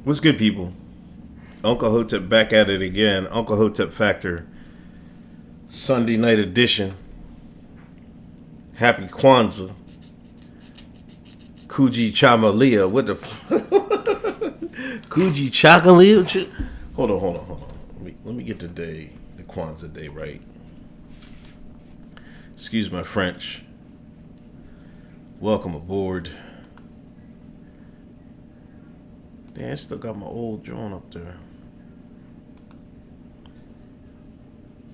What's good, people? Uncle Hotep back at it again. Uncle Hotep Factor Sunday night edition. Happy Kwanzaa. Kuji Chamalia. What the Kuji Chakalia? Hold on. Let me get the day, the Kwanzaa day right. Excuse my French. Welcome aboard. Damn, I still got my old drone up there.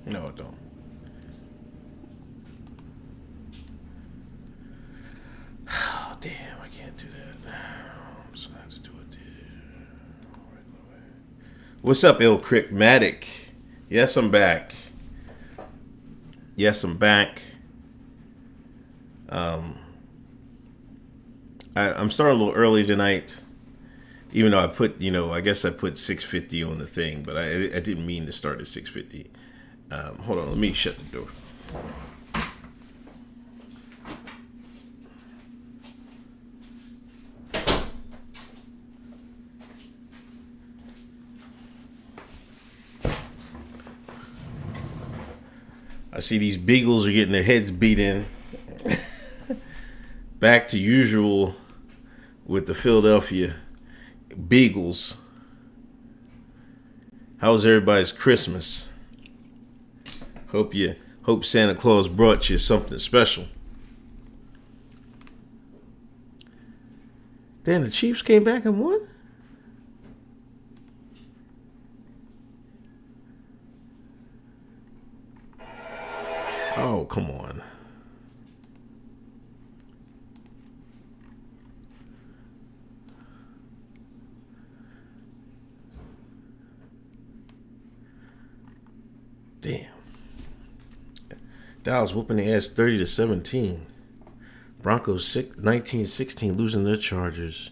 No, I don't. Oh, damn, I can't do that. I'm just gonna have to do it the regular way. What's up, Il Crickmatic? Yes, I'm back. I'm starting a little early tonight. Even though I put, I guess I put 6:50 on the thing, but I didn't mean to start at 6:50. Hold on, let me shut the door. I see these beagles are getting their heads beat in. Back to usual with the Philadelphia Beagles. How was everybody's Christmas? Hope Santa Claus brought you something special. Damn, the Chiefs came back and won? Oh, come on. Damn. Dallas whooping the ass 30-17. Broncos 19-16 losing their Chargers.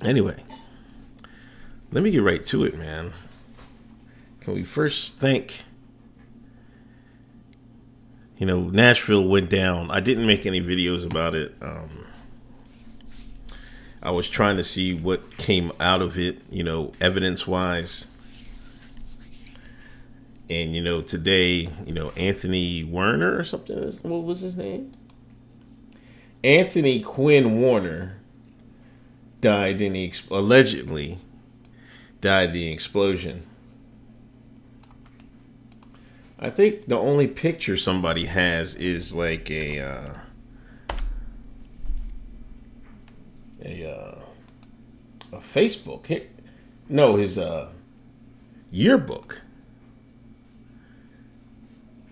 Anyway, let me get right to it, man. Can we first thank, Nashville went down. I didn't make any videos about it. I was trying to see what came out of it, evidence-wise. And, today, Anthony Werner or something, what was his name? Anthony Quinn Warner allegedly died in the explosion. I think the only picture somebody has is like a Facebook. No, his yearbook.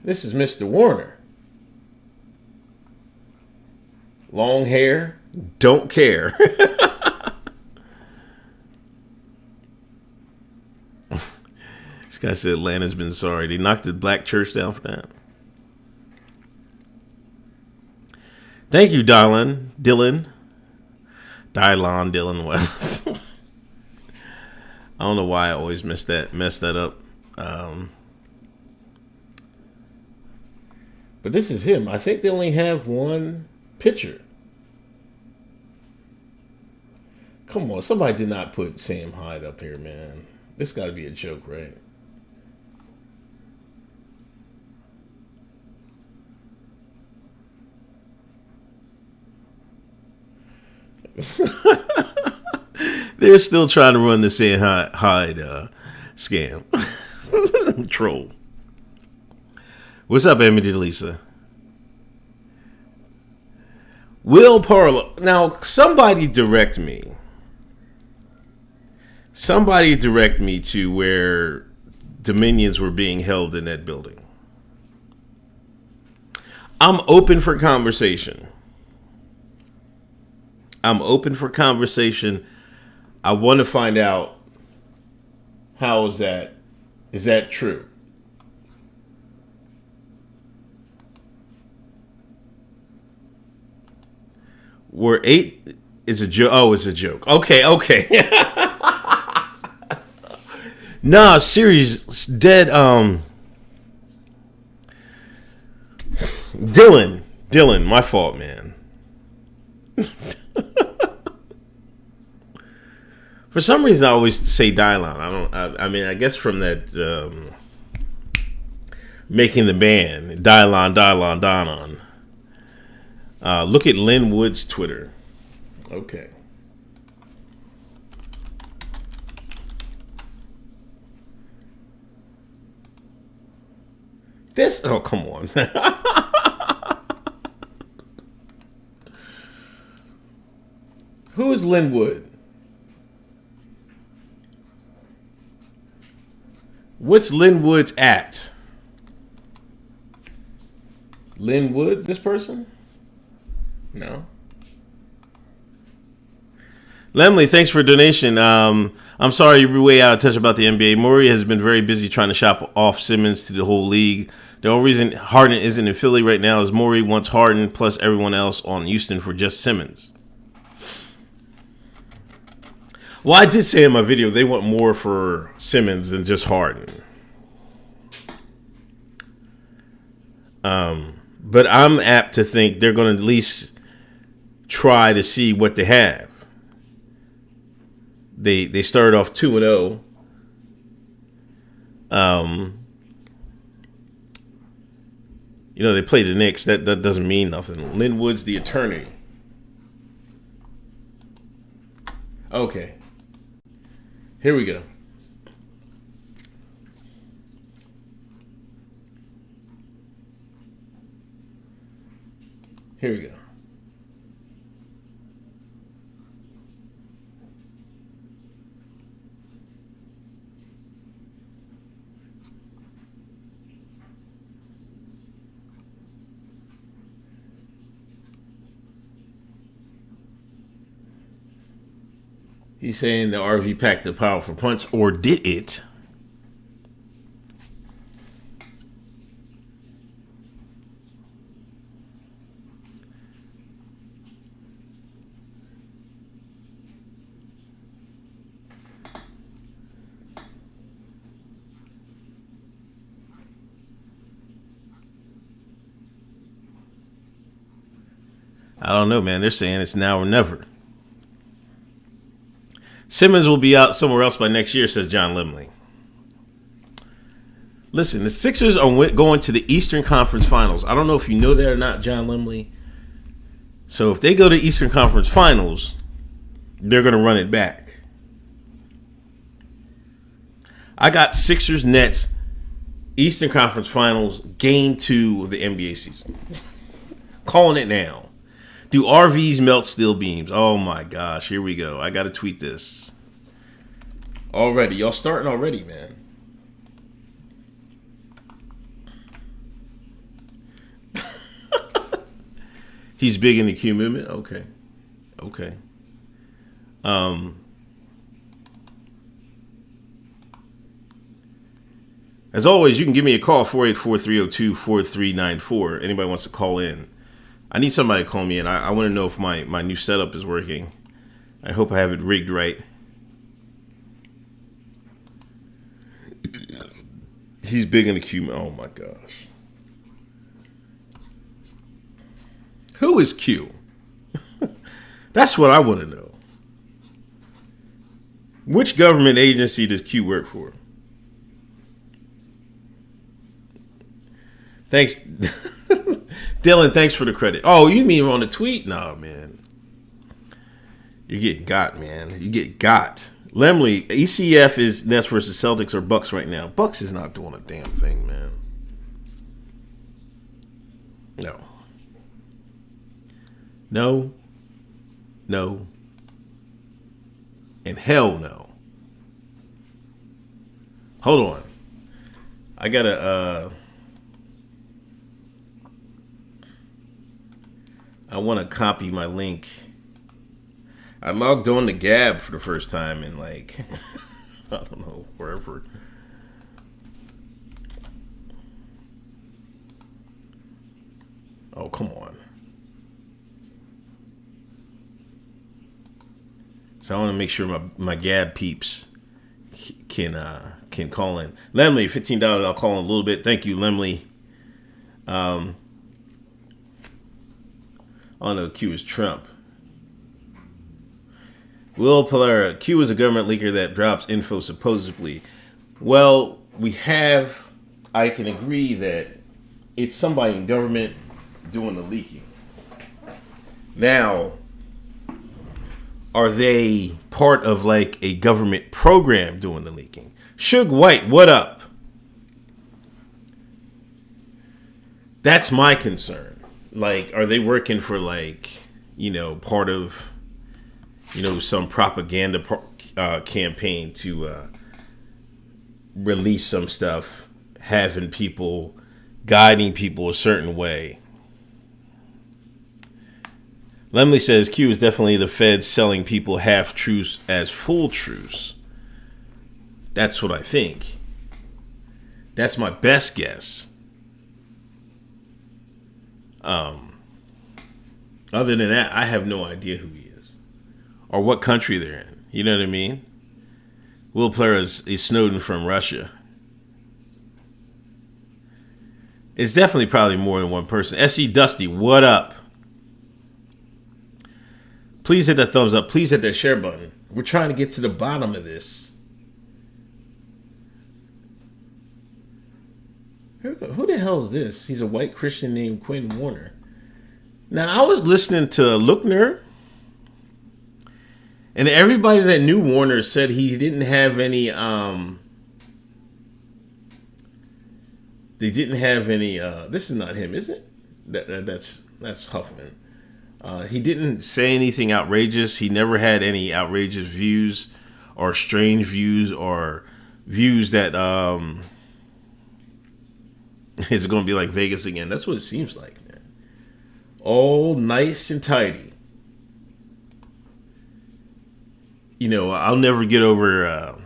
This is Mr. Warner. Long hair, don't care. This guy said Atlanta's been sorry. They knocked the black church down for that. Thank you, Dylan Wells. I don't know why I always mess that up. But this is him. I think they only have one picture. Come on, somebody did not put Sam Hyde up here, man. This got to be a joke, right? They're still trying to run the Sam Hyde scam. Troll. What's up, Emily Lisa? Will Parlo. Now, somebody direct me. Somebody direct me to where Dominions were being held in that building. I'm open for conversation. I want to find out, how is that? Is that true? Where 8 is a joke. Oh, it's a joke. Okay. Nah, serious. Dead. Dylan Dylan, my fault, man. For some reason, I always say Dylon. I mean, I guess from that making the band, Dylon, Donon. Look at Lynn Wood's Twitter. Okay. Oh, come on. Who is Lynn Wood? What's Lynn Wood's at? Lynn Wood, this person? No. Lemley, thanks for a donation. I'm sorry you're way out of touch about the NBA. Morey has been very busy trying to shop off Simmons to the whole league. The only reason Harden isn't in Philly right now is Morey wants Harden plus everyone else on Houston for just Simmons. Well, I did say in my video they want more for Simmons than just Harden. But I'm apt to think they're going to at least try to see what they have. They started off 2-0. They played the Knicks. That doesn't mean nothing. Lynn Wood's the attorney. Okay. Here we go. Here we go. He's saying the RV packed a powerful punch, or did it? I don't know, man. They're saying it's now or never. Simmons will be out somewhere else by next year, says John Limley. Listen, the Sixers are going to the Eastern Conference Finals. I don't know if you know that or not, John Limley. So if they go to Eastern Conference Finals, they're going to run it back. I got Sixers Nets Eastern Conference Finals Game 2 of the NBA season. Calling it now. Do RVs melt steel beams? Oh my gosh, here we go. I got to tweet this. Already. Y'all starting already, man. He's big in the Q movement? Okay. As always, you can give me a call, 484-302-4394. Anybody wants to call in. I need somebody to call me in. I want to know if my new setup is working. I hope I have it rigged right. He's big in the Q. Oh, my gosh. Who is Q? That's what I want to know. Which government agency does Q work for? Thanks. Dylan, thanks for the credit. Oh, you mean on the tweet? Nah, man. You're getting got, man. You get got. Lemley, ECF is Nets versus Celtics or Bucks right now. Bucks is not doing a damn thing, man. No. And hell no. Hold on. I gotta, I want to copy my link. I logged on to Gab for the first time in I don't know, wherever. Oh, come on. So I want to make sure my Gab peeps can call in. Lemley, $15. I'll call in a little bit. Thank you, Lemley. Oh no, Q is Trump. Will Polera, Q is a government leaker that drops info supposedly. Well, I can agree that it's somebody in government doing the leaking. Now, are they part of like a government program doing the leaking? Suge White, what up? That's my concern. Like, are they working for like, part of, some propaganda campaign to release some stuff, guiding people a certain way? Lemley says Q is definitely the Feds selling people half truths as full truths. That's what I think. That's my best guess. Other than that, I have no idea who he is or what country they're in. You know what I mean? Will Player is Snowden from Russia. It's definitely probably more than one person. SE Dusty, what up? Please hit that thumbs up. Please hit that share button. We're trying to get to the bottom of this. Who the hell is this? He's a white Christian named Quinn Warner. Now, I was listening to Lookner, and everybody that knew Warner said he didn't have any, this is not him, is it? That's Huffman. He didn't say anything outrageous. He never had any outrageous views or strange views or views that, is it going to be like Vegas again? That's what it seems like, man. All nice and tidy. I'll never get over.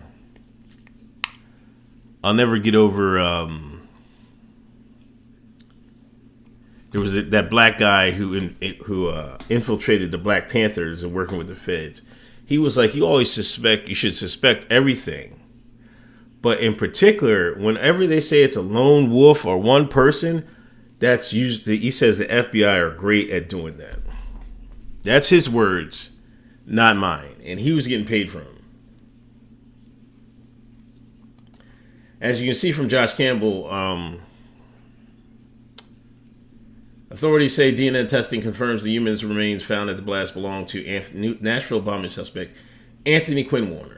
There was that black guy who infiltrated the Black Panthers and working with the Feds. He was like, you should suspect everything. But in particular, whenever they say it's a lone wolf or one person, that's usually, he says the FBI are great at doing that. That's his words, not mine. And he was getting paid for them. As you can see from Josh Campbell, authorities say DNA testing confirms the human remains found at the blast belong to Nashville bombing suspect Anthony Quinn Warner.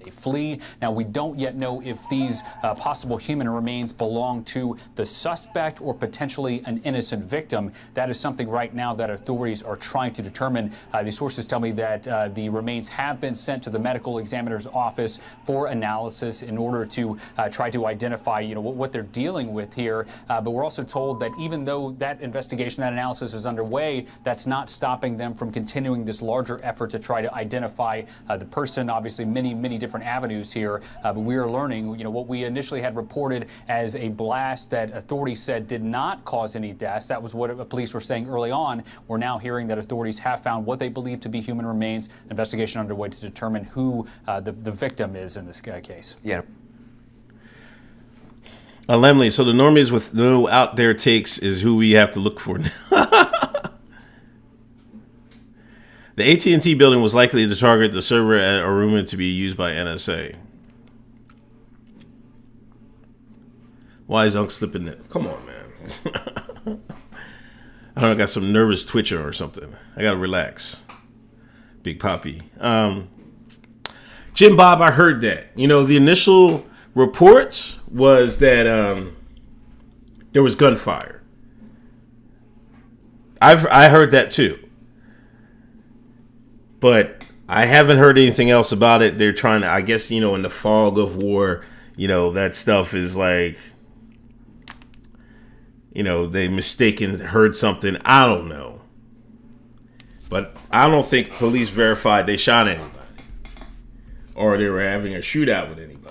Flee. Now, we don't yet know if these possible human remains belong to the suspect or potentially an innocent victim. That is something right now that authorities are trying to determine. These sources tell me that the remains have been sent to the medical examiner's office for analysis in order to try to identify, what they're dealing with here. But we're also told that even though that investigation, that analysis is underway, that's not stopping them from continuing this larger effort to try to identify the person. Obviously, many different avenues here, but we are learning, what we initially had reported as a blast that authorities said did not cause any deaths. That was what police were saying early on. We're now hearing that authorities have found what they believe to be human remains. Investigation underway to determine who the victim is in this case. Yeah. Lemley, so the normies with no out there takes is who we have to look for now. The AT&T building was likely to target the server at rumored to be used by NSA. Why is Unc slipping it? Come on, man. I don't know, I got some nervous twitcher or something. I got to relax. Big Poppy. Jim Bob, I heard that. The initial reports was that there was gunfire. I heard that too. But I haven't heard anything else about it. They're trying to, I guess, in the fog of war, that stuff is like, they heard something. I don't know. But I don't think police verified they shot anybody. Or they were having a shootout with anybody.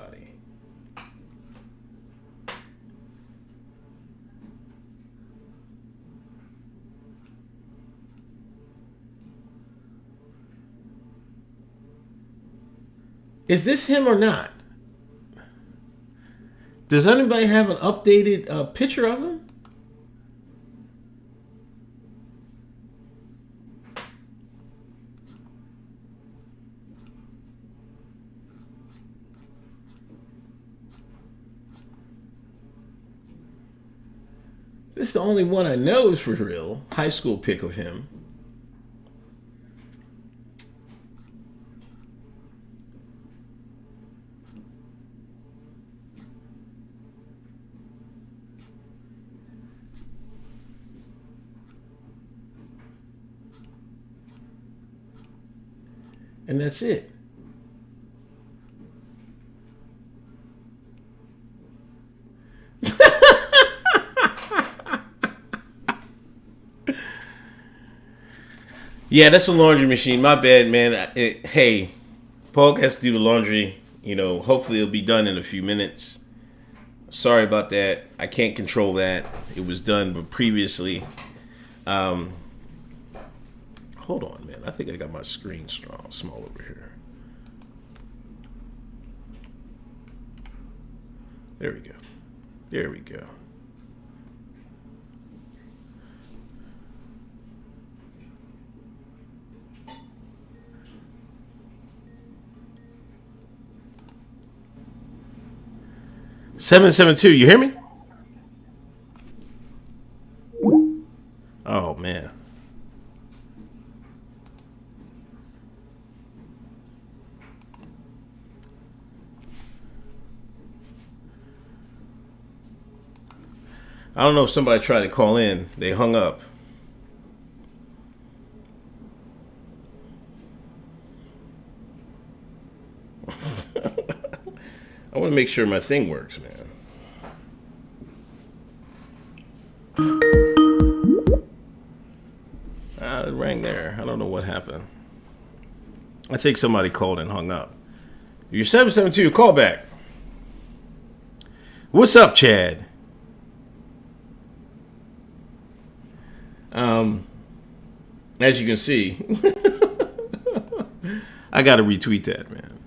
Is this him or not? Does anybody have an updated picture of him? This is the only one I know is for real. High school pic of him. And that's it. Yeah, that's a laundry machine. My bad, man. Hey, Paul has to do the laundry. You know, hopefully it'll be done in a few minutes. Sorry about that. I can't control that. It was done previously. Hold on, man. I think I got my screen small over here. There we go. There we go. $772. You hear me? Oh man. I don't know if somebody tried to call in. They hung up. I want to make sure my thing works, man. It rang there. I don't know what happened. I think somebody called and hung up. You're 772. Call back. What's up, Chad? As you can see, I got to retweet that, man.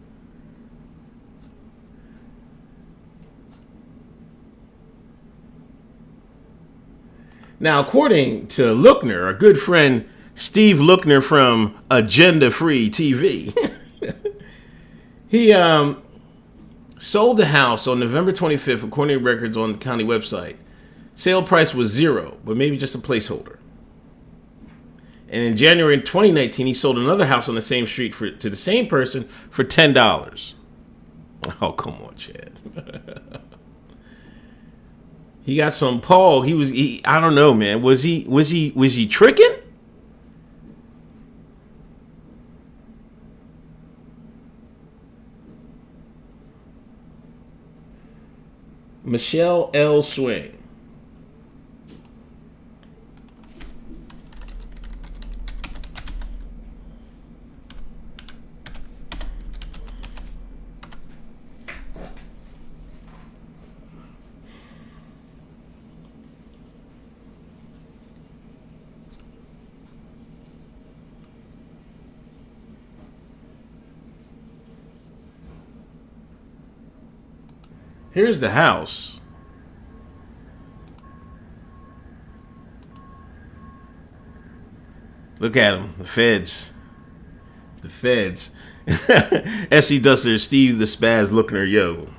Now, according to Lookner, our good friend Steve Lookner from Agenda Free TV, he sold the house on November 25th, according to records on the county website. Sale price was $0, but maybe just a placeholder. And in January 2019, he sold another house on the same street to the same person for $10. Oh, come on, Chad. He got some Paul. I don't know, man. Was he tricking? Michelle L. Swing. Here's the house. Look at him. The feds. The feds. S.E. Duster, Steve the Spaz Lookner, yo.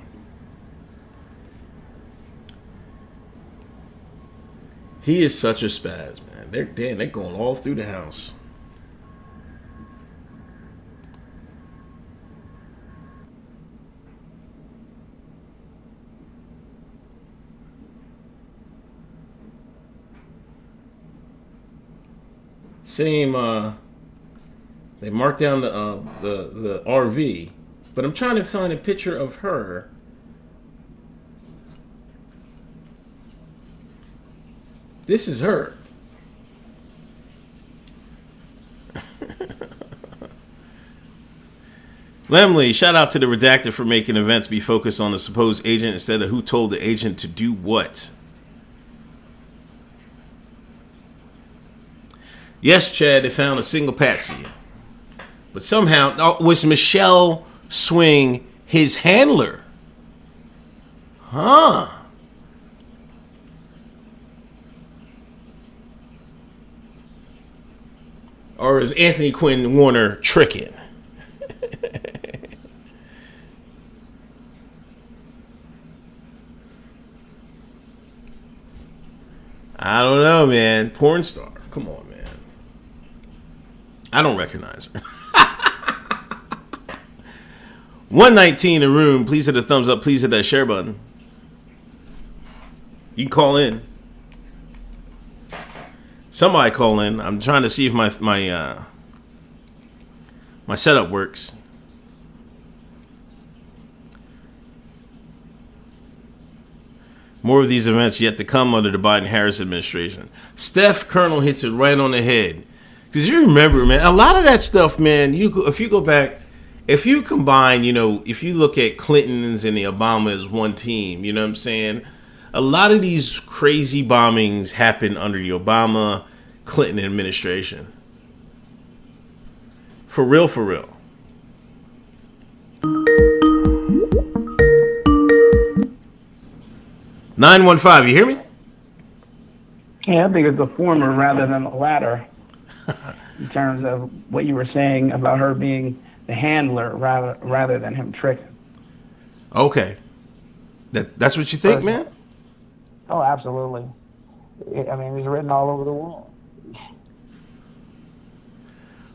He is such a spaz, man. They're going all through the house. Same, they marked down the RV, but I'm trying to find a picture of her. This is her. Lemley, shout out to the redacted for making events be focused on the supposed agent instead of who told the agent to do what. Yes, Chad, they found a single patsy. But somehow, was Michelle Swing his handler? Huh. Or is Anthony Quinn Warner tricking? I don't know, man. Porn star. Come on, man. I don't recognize her. 119 in the room. Please hit the thumbs up. Please hit that share button. You can call in. Somebody call in. I'm trying to see if my setup works. More of these events yet to come under the Biden-Harris administration. Steph Colonel hits it right on the head. Because you remember, man, a lot of that stuff, man, if you go back, if you combine, if you look at Clinton's and the Obama as one team, you know what I'm saying? A lot of these crazy bombings happened under the Obama-Clinton administration. For real, for real. $915, you hear me? Yeah, I think it's the former rather than the latter in terms of what you were saying about her being the handler rather than him tricking. Okay. That's what you think, man? Oh, absolutely. I mean, it's written all over the wall.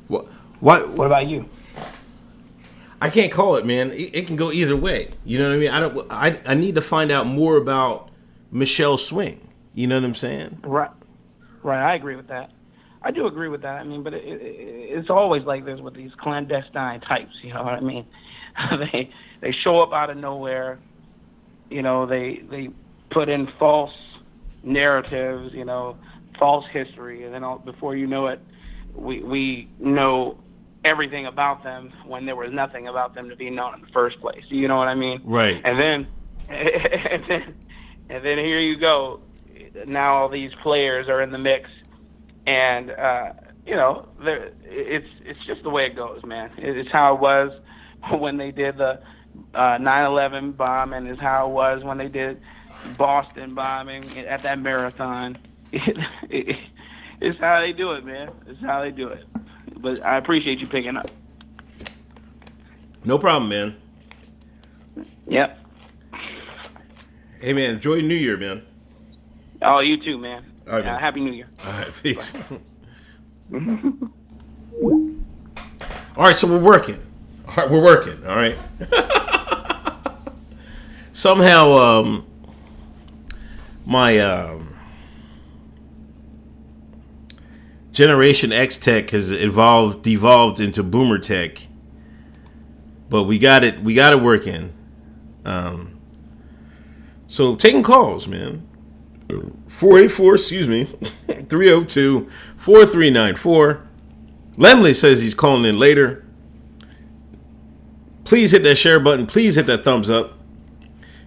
What about you? I can't call it, man. It can go either way. You know what I mean? I need to find out more about Michelle Swing. You know what I'm saying? Right. I agree with that. I do agree with that. I mean, but it's always like this with these clandestine types. You know what I mean? They show up out of nowhere. They put in false narratives. False history, and then before you know it, we know everything about them when there was nothing about them to be known in the first place. You know what I mean? Right. And then here you go. Now all these players are in the mix, and it's just the way it goes, man. It's how it was when they did the 9/11 bomb, and it's how it was when they did Boston bombing at that marathon. It's how they do it, man. It's how they do it. But I appreciate you picking up. No problem, man. Yep. Hey, man, enjoy New Year, man. Oh, you too, man. All right, man. Happy New Year. All right, peace. All right, so we're working. All right. Somehow, my Generation X tech has devolved into Boomer tech, but we got it working. So taking calls, man. 484, 302-4394. Lemley says he's calling in later. Please hit that share button. Please hit that thumbs up.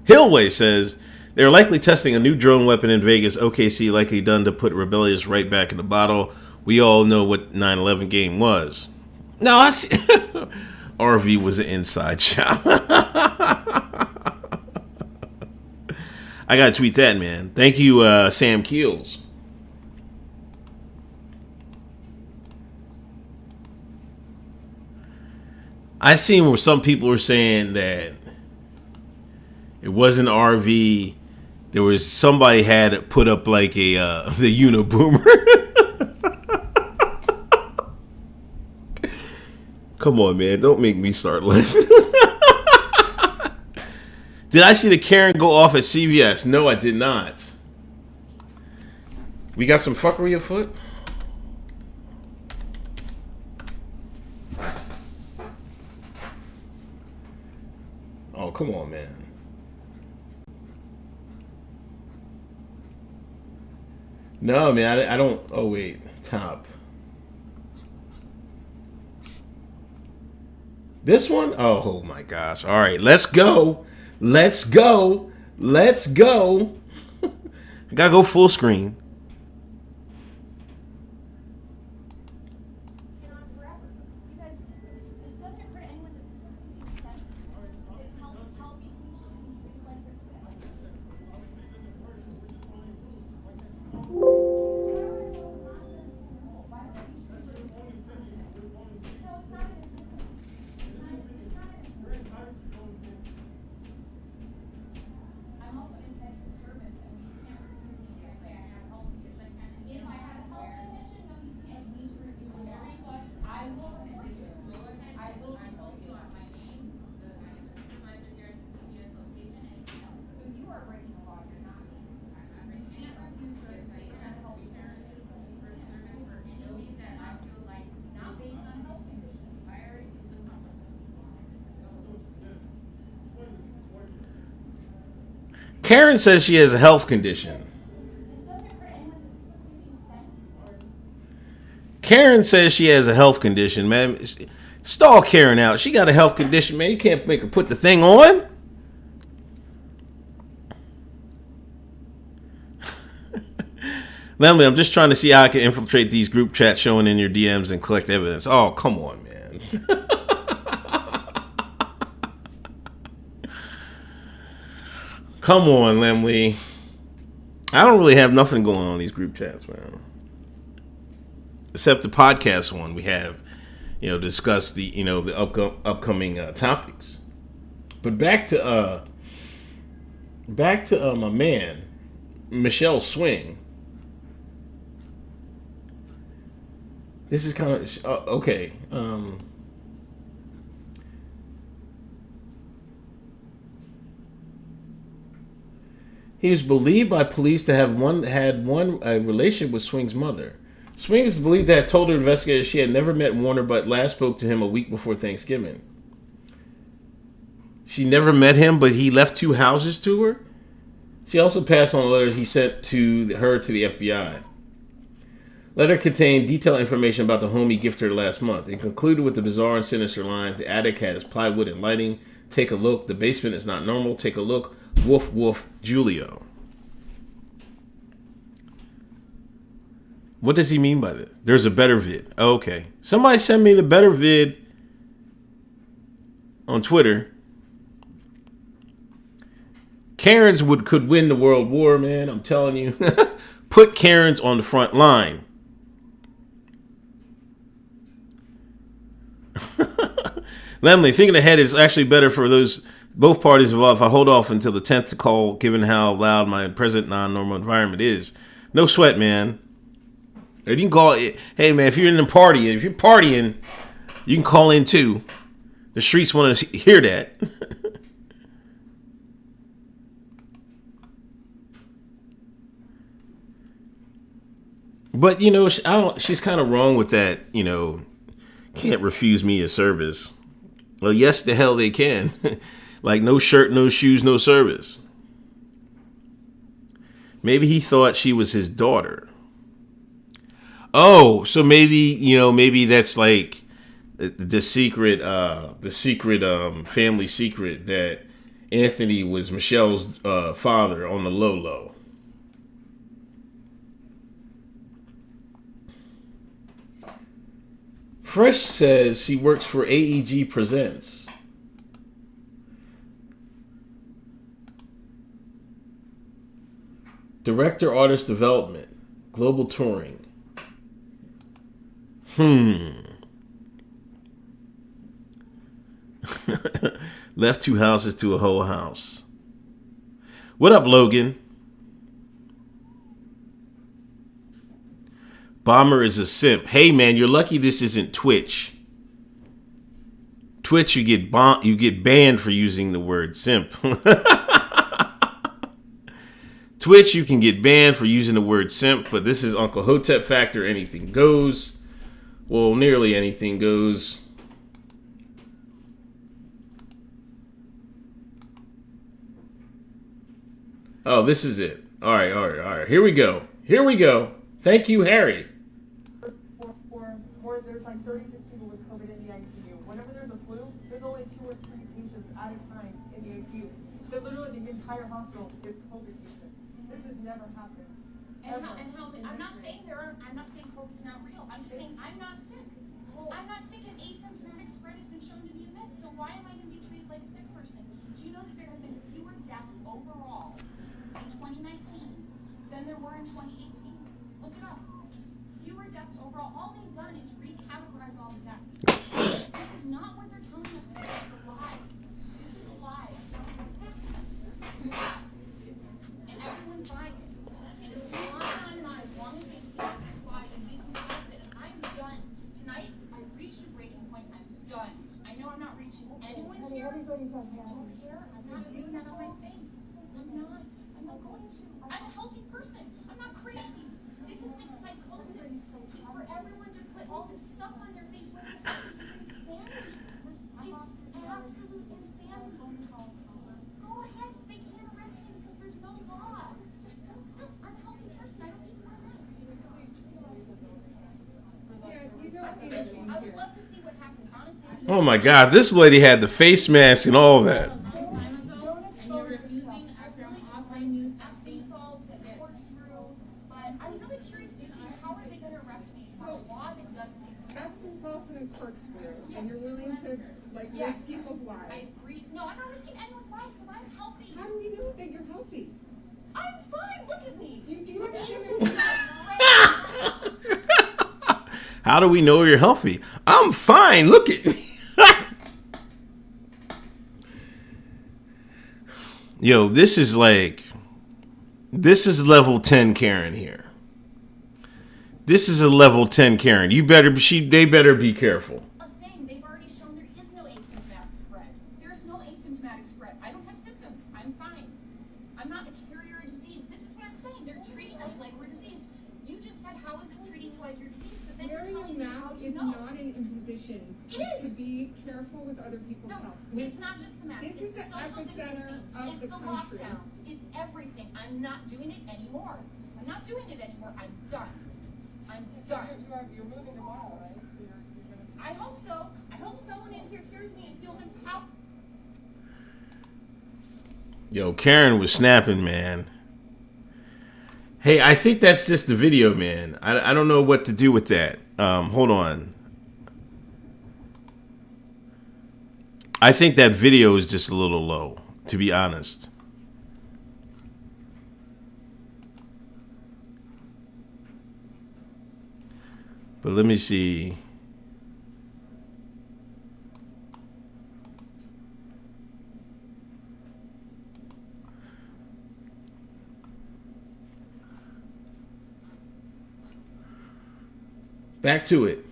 Hillway says they're likely testing a new drone weapon in Vegas. OKC likely done to put rebellious right back in the bottle. We all know what 9/11 game was. No, I see. RV was an inside shot. I gotta tweet that, man. Thank you, Sam Keels. I seen where some people were saying that it wasn't RV. There was somebody had put up like a the Unaboomer. Come on, man. Don't make me start laughing. Did I see the Karen go off at CVS? No, I did not. We got some fuckery afoot? Oh, come on, man. No, man, I don't. Oh, wait. Top. This one? Oh my gosh. All right, let's go. I gotta go full screen. Karen says she has a health condition. Karen says she has a health condition, man. Stall Karen out. She got a health condition, man. You can't make her put the thing on. Lemley, I'm just trying to see how I can infiltrate these group chats showing in your DMs and collect evidence. Oh, come on, man. Come on, Lemley. I don't really have nothing going on in these group chats, man. Except the podcast one we have, discuss the, the upcoming topics. But back to my man, Michelle Swing. This is kind of okay. He was believed by police to have had a relationship with Swing's mother. Swing is believed to have told her investigators she had never met Warner, but last spoke to him a week before Thanksgiving. She never met him, but he left 2 houses to her. She also passed on letters he sent to her to the FBI. Letter contained detailed information about the home he gifted her last month. It concluded with the bizarre and sinister lines: the attic has plywood and lighting. Take a look. The basement is not normal. Take a look. Woof, woof, Julio. What does he mean by this? There's a better vid. Oh, okay. Somebody send me the better vid on Twitter. Karens could win the world war, man. I'm telling you. Put Karens on the front line. Lemley, thinking ahead is actually better for both parties involved if I hold off until the 10th to call, given how loud my present non-normal environment is. No sweat, man. Or you can call it. Hey, man, if you're partying, you can call in too. The streets want to hear that. But she's kind of wrong with that. Can't refuse me a service. Well, yes, the hell they can. Like no shirt, no shoes, no service. Maybe he thought she was his daughter. Oh, so maybe that's like the secret family secret that Anthony was Michelle's father on the low. Fresh says she works for AEG Presents. Director, Artist Development, Global Touring. Left 2 houses to a whole house. What up, Logan? Bomber is a simp. Hey, man, you're lucky this isn't Twitch. Twitch, you get banned for using the word simp. Twitch, you can get banned for using the word simp, but this is Uncle Hotep Factor. Anything goes. Well, nearly anything goes. Oh, this is it. All right. Here we go. Thank you, Harry. There's like 36 people with COVID in the ICU. Whenever there's a flu, there's only 2 or 3 patients at a time in the ICU. That literally the entire hospital is COVID patients. This has never happened. And I'm not saying COVID's not real. I'm just saying I'm not sick. I'm not sick, and asymptomatic spread has been shown to be a myth. So why am I going to be treated like a sick person? Do you know that there have been fewer deaths overall in 2019 than there were in 2018? Look it up. Fewer deaths overall. All they've done is recategorize all the deaths. This is not what they're telling us. It's a lie. This is a lie. And everyone's buying it. And if we want on, as long as they feed us this lie and we comply with it, and I am done. Tonight, I reached a breaking point. I'm done. I know I'm not reaching anyone here. I don't care. I'm not putting that on my face. I'm not. I'm not going to. I'm a healthy person. I'm not crazy. This is like psychosis for everyone to put all this stuff on their face when it's insanity. It's absolute insanity. Go ahead. They can't arrest me because there's no Oh my God, this lady had the face mask and all that. And you're removing acrylic off my new Epsom salts and corkscrew. But I'm really curious to see how are they going to arrest me for a law that doesn't exist. Epsom salts and a corkscrew, and you're willing to risk people's lives. No, I'm not risking anyone's lives because I'm healthy. How do we know that you're healthy? I'm fine. Look at me. Do you understand How do we know you're healthy? I'm fine. Look at me. Yo, this is level 10 Karen here. This is a level 10 Karen. They better be careful. A thing. They've already shown there is no asymptomatic spread. There's no asymptomatic spread. I don't have symptoms. I'm fine. I'm not a carrier of disease. This is what I'm saying. They're treating us like we're diseased. You just said, how is it treating you like you're diseased? But then Wearing you're a telling me how mask you is know. not an imposition to be careful with other people's No, health. it's not just the mask. This is It's the social epicenter distancing. of It's the the country. lockdowns. It's everything. I'm not doing it anymore. I'm not doing it anymore. I'm done. I'm done. You're moving tomorrow, right? So you're gonna... I hope so. I hope someone in here hears me and feels empowered. Yo, Karen was snapping, man. Hey, I think that's just the video, man. I don't know what to do with that. Hold on. I think that video is just a little low, to be honest. But let me see. Back to it.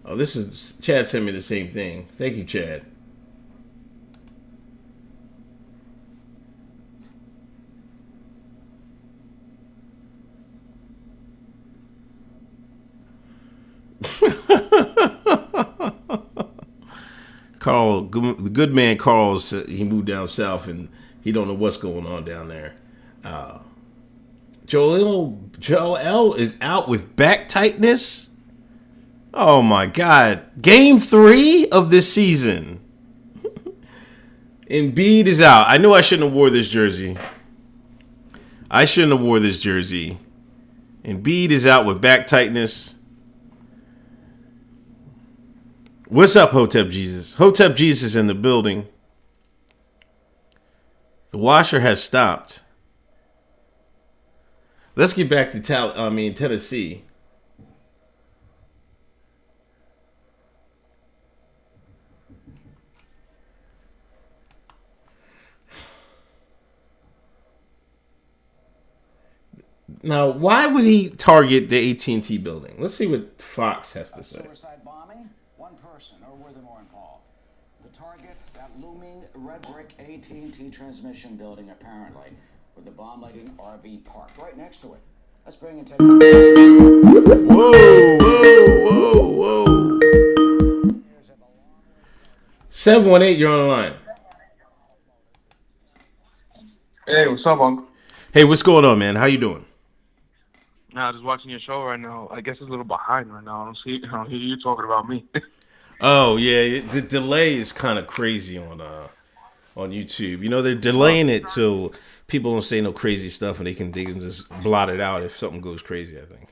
Oh, this is Chad sent me the same thing. Thank you, Chad. Carl, the good man Carl, he moved down south and he don't know what's going on down there. Joel is out with back tightness. Oh my God. Game 3 of this season. Embiid is out. I knew I shouldn't have wore this jersey. Embiid is out with back tightness. What's up, Hotep Jesus? Hotep Jesus in the building. The washer has stopped. Let's get back to Tennessee. Now, why would he target the AT&T building? Let's see what Fox has to say. Suicide bombing? One person, or were there more involved? The target, that looming red brick AT&T transmission building, apparently, with the bomb laid in RV park right next to it. Let's bring in Whoa. 718, you're on the line. Hey, what's up, Uncle? Hey, what's going on, man? How you doing? Nah, just watching your show right now. I guess it's a little behind right now. I don't hear you talking about me. Oh yeah, the delay is kind of crazy on YouTube. You know, they're delaying it till people don't say no crazy stuff, and they can just blot it out if something goes crazy. I think.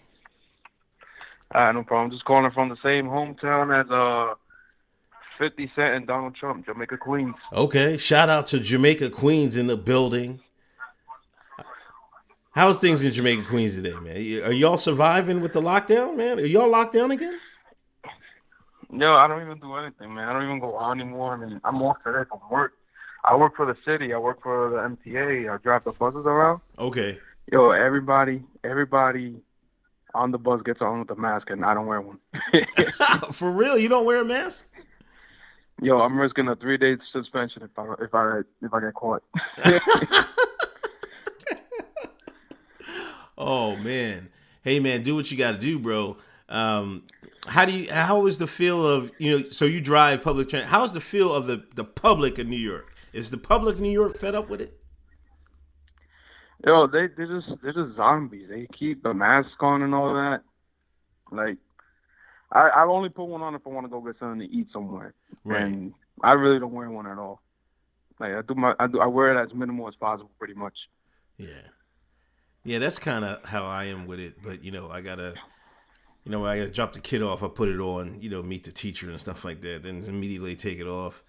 No problem. Just calling from the same hometown as 50 Cent and Donald Trump, Jamaica, Queens. Okay, shout out to Jamaica, Queens in the building. How's things in Jamaica, Queens today, man? Are y'all surviving with the lockdown, man? Are y'all locked down again? No, I don't even do anything, man. I don't even go out anymore. I mean, I'm off today from work. I work for the city. I work for the MTA. I drive the buses around. Okay. Yo, everybody on the bus gets on with a mask, and I don't wear one. For real? You don't wear a mask? Yo, I'm risking a 3-day suspension if I get caught. Oh man. Hey man, do what you got to do, bro. How is the feel of, so you drive public transit. How is the feel of the public in New York? Is the public in New York fed up with it? Yo, they're just zombies. They keep the mask on and all that. Like, I only put one on if I want to go get something to eat somewhere. Right. And I really don't wear one at all. Like I wear it as minimal as possible, pretty much. Yeah, that's kind of how I am with it. But I gotta drop the kid off. I put it on, meet the teacher and stuff like that. Then immediately take it off.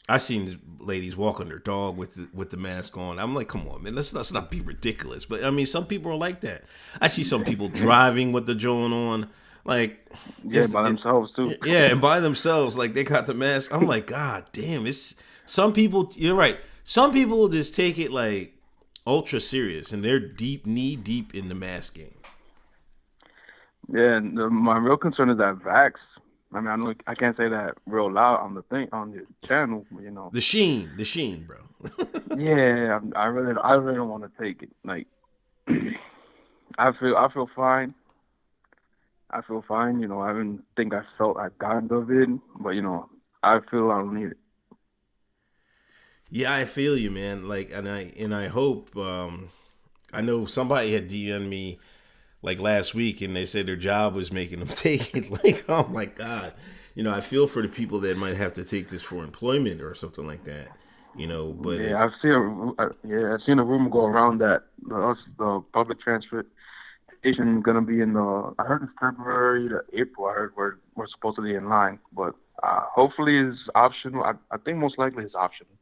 I seen ladies walking their dog with the mask on. I'm like, come on, man, let's not be ridiculous. But I mean, some people are like that. I see some people driving with the joint on, like by themselves too. Yeah, and by themselves, like they got the mask. I'm like, God damn, it's some people. You're right. Some people just take it like ultra serious, and they're knee deep in the mask game. Yeah, and my real concern is that vax. I mean, I can't say that real loud on the channel, The sheen, bro. Yeah, I really don't want to take it. Like, I feel fine. I feel fine. I haven't think I felt I've gotten COVID, but I feel I don't need it. Yeah, I feel you, man. Like, and I hope. I know somebody had DM'd me like last week, and they said their job was making them take it. Like, oh my God, I feel for the people that might have to take this for employment or something like that. But I've seen a rumor go around that the public transportation gonna be in I heard it's February to April. I heard we're supposed to be in line, but hopefully it's optional. I think most likely it's optional.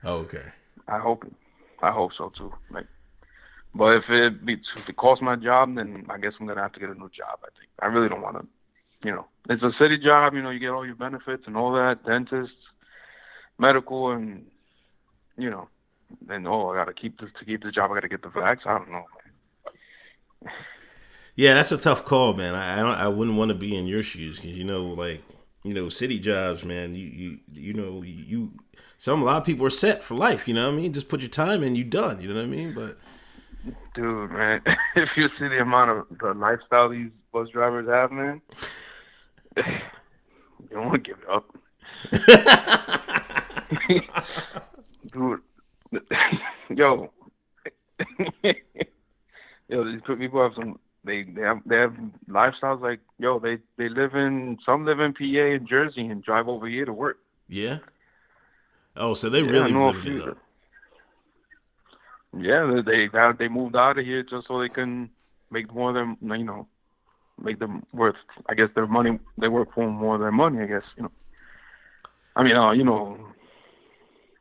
Oh, okay. I hope so too. Like. But if it costs my job, then I guess I'm gonna have to get a new job. I think I really don't want to, it's a city job. You get all your benefits and all that, dentist, medical, and then I gotta keep the job. I gotta get the vax. I don't know, man. Yeah, that's a tough call, man. I wouldn't want to be in your shoes because city jobs, man. A lot of people are set for life. You know what I mean? Just put your time in, you done. You know what I mean? But. Dude, man, if you see the amount of the lifestyle these bus drivers have, man, you don't want to give it up. Dude, yo, these people have they have lifestyles like, some live in PA and Jersey and drive over here to work. Yeah. Oh, so they really lived it up. Yeah, they moved out of here just so they can make more than make them worth. I guess their money. They work for more than their money. I guess I mean,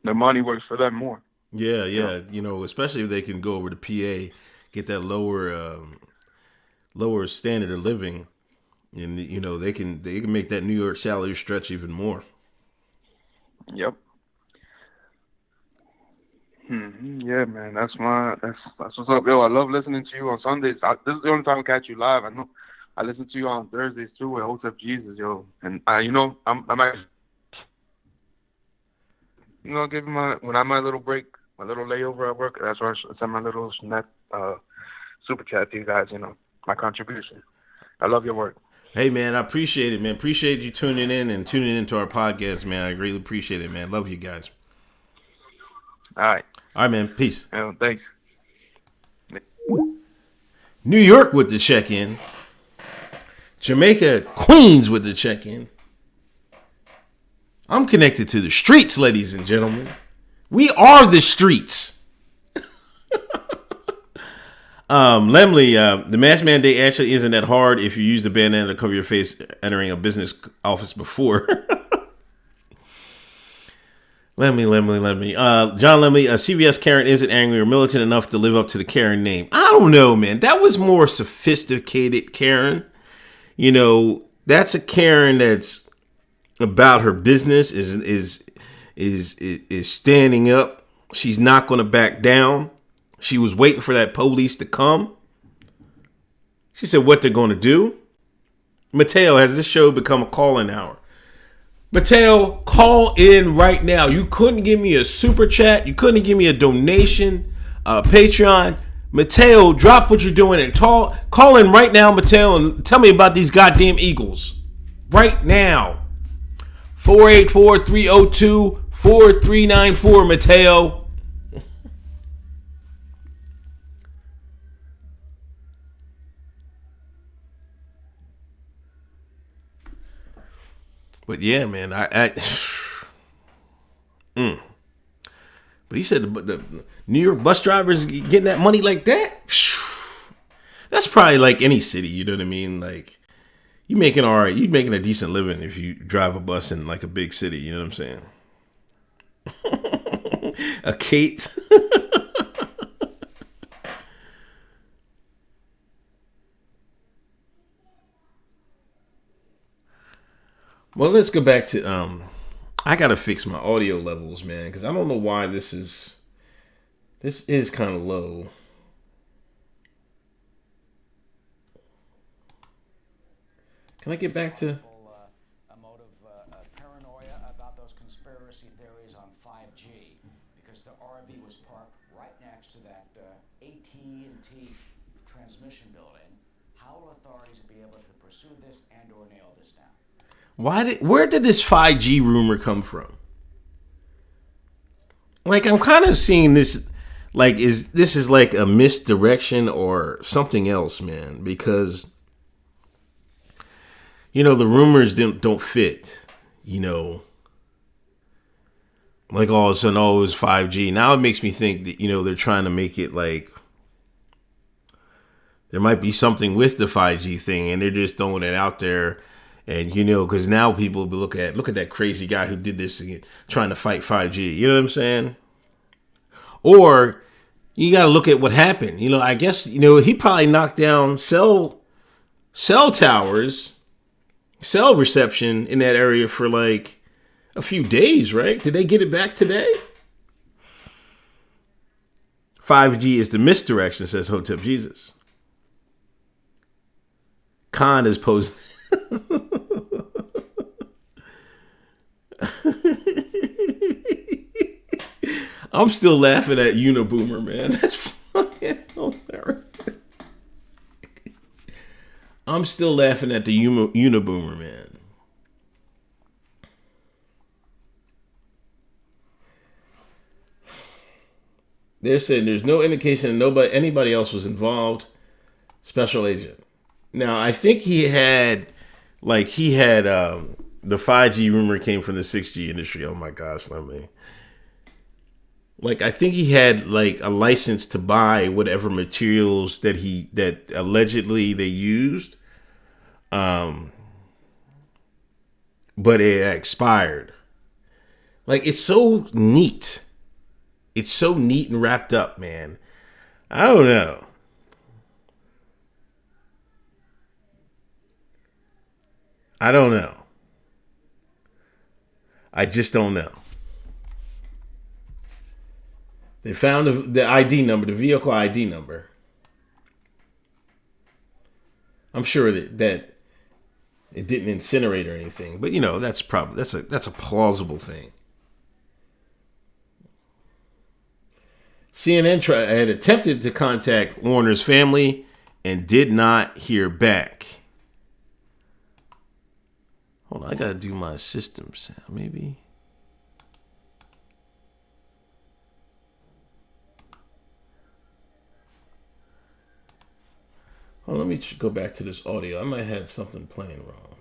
their money works for them more. Yeah. Especially if they can go over to PA, get that lower standard of living, and they can make that New York salary stretch even more. Yep. Yeah, man, that's what's up, yo. I love listening to you on Sundays. This is the only time I catch you live. I know I listen to you on Thursdays too with Hotep Jesus, yo. And I'm actually, give when I'm my little break, my little layover at work. That's where I send my little super chat to you guys. My contribution. I love your work. Hey, man, I appreciate it, man. Appreciate you tuning in and tuning into our podcast, man. I greatly appreciate it, man. Love you guys. All right, man. Peace. Thanks. New York with the check-in. Jamaica, Queens with the check-in. I'm connected to the streets, ladies and gentlemen. We are the streets. Lemley, the mask mandate actually isn't that hard if you use the bandana to cover your face entering a business office before. Lemley. John Lemley, CVS Karen isn't angry or militant enough to live up to the Karen name. I don't know, man. That was more sophisticated Karen. That's a Karen that's about her business, is standing up. She's not going to back down. She was waiting for that police to come. She said what they're going to do. Mateo, has this show become a call-in hour? Mateo, call in right now. You couldn't give me a super chat. You couldn't give me a donation, Patreon. Mateo, drop what you're doing and call in right now, Mateo, and tell me about these goddamn Eagles. Right now. 484-302-4394, Mateo. But yeah, man, But he said the New York bus drivers getting that money like that. That's probably like any city. You know what I mean? Like you making all right. You making a decent living if you drive a bus in like a big city. You know what I'm saying? A Kate. Well, let's go back to I gotta fix my audio levels, man, because I don't know why this is kind of low. Can I get back to a mode of paranoia about those conspiracy theories on 5G because the RV was parked right next to that AT&T transmission building? How will authorities be able to pursue this and or nail this down? Where did this 5G rumor come from? Like, I'm kind of seeing this, like, this is like a misdirection or something else, man, because, you know, the rumors don't fit, you know, like all of a sudden, oh, it was 5G. Now it makes me think that, you know, they're trying to make it like there might be something with the 5G thing and they're just throwing it out there. And, you know, because now people will look at that crazy guy who did this again, trying to fight 5G. You know what I'm saying? Or you got to look at what happened. You know, I guess, you know, he probably knocked down cell towers, cell reception in that area for like a few days, right? Did they get it back today? 5G is the misdirection, says Hotep Jesus. Khan is posing. I'm still laughing at Uniboomer, man. That's fucking hilarious. I'm still laughing at the Uniboomer, man. They're saying there's no indication that anybody else was involved. Special agent. Now, I think he had the 5G rumor came from the 6G industry. Oh my gosh, I think he had like a license to buy whatever materials that allegedly they used. But it expired. Like, it's so neat. It's so neat and wrapped up, man. I don't know. I just don't know. They found the ID number, the vehicle ID number. I'm sure that it didn't incinerate or anything, but you know that's a plausible thing. CNN had attempted to contact Warner's family and did not hear back. Hold on, I gotta do my system sound, maybe. Oh, let me go back to this audio. I might have had something playing wrong.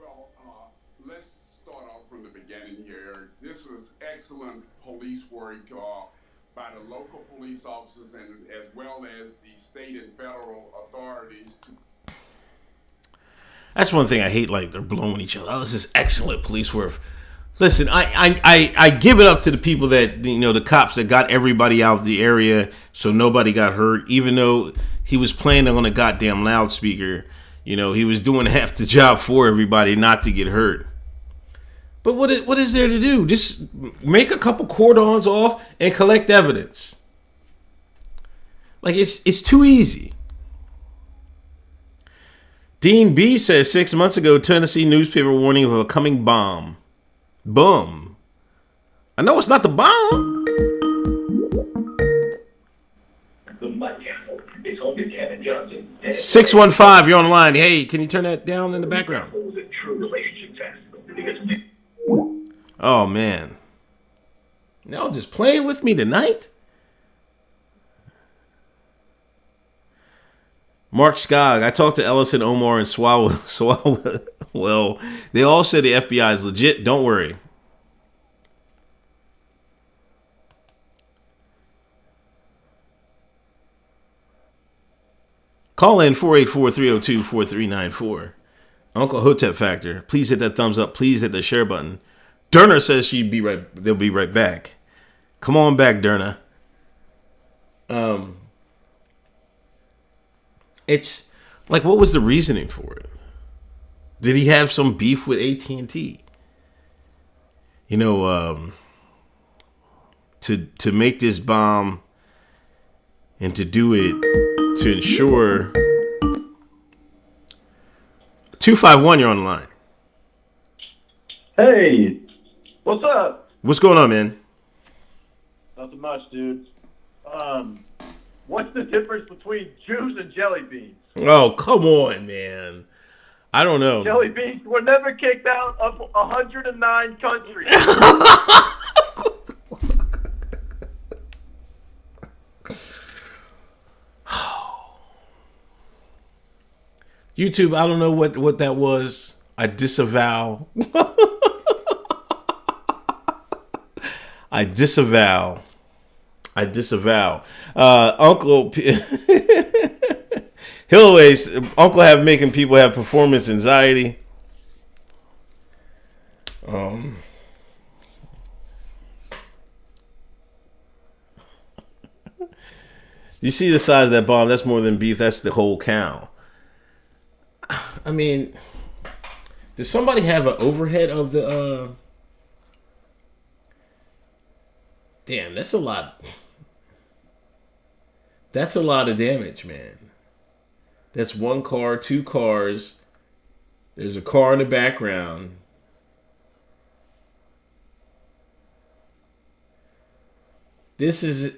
Well, let's start off from the beginning here. This was excellent police work by the local police officers and as well as the state and federal authorities. That's one thing I hate. Like, they're blowing each other. Oh, this is excellent police work. Listen, I give it up to the people that, you know, the cops that got everybody out of the area so nobody got hurt, even though he was playing on a goddamn loudspeaker. You know, he was doing half the job for everybody not to get hurt. But what is there to do? Just make a couple cordons off and collect evidence. Like, it's too easy. Dean B says 6 months ago, Tennessee newspaper warning of a coming bomb. Boom. I know it's not the bomb. The Mud Channel is home to Kevin Johnson. 615, you're on the line. Hey, can you turn that down in the background? It was a true relationship test because oh, man. Y'all just playing with me tonight? Mark Skog, I talked to Ellison, Omar, and Swalwell. Well, they all said the FBI is legit. Don't worry. Call in 484-302-4394. Uncle Hotep Factor. Please hit that thumbs up. Please hit the share button. Derna says they'll be right back. Come on back, Derna. It's like, what was the reasoning for it? Did he have some beef with AT&T? You know, to make this bomb and to do it to ensure 251, you're on the line. Hey, what's up? What's going on, man? Nothing much, dude. What's the difference between Jews and jelly beans? Oh, come on, man. I don't know. Jelly beans were never kicked out of 109 countries. YouTube, I don't know what that was. I disavow. I disavow. Uncle he'll always Uncle have making people have performance anxiety. You see the size of that bomb? That's more than beef. That's the whole cow. I mean, does somebody have an overhead of the? Damn, that's a lot. That's a lot of damage, man. That's one car, two cars. There's a car in the background. This is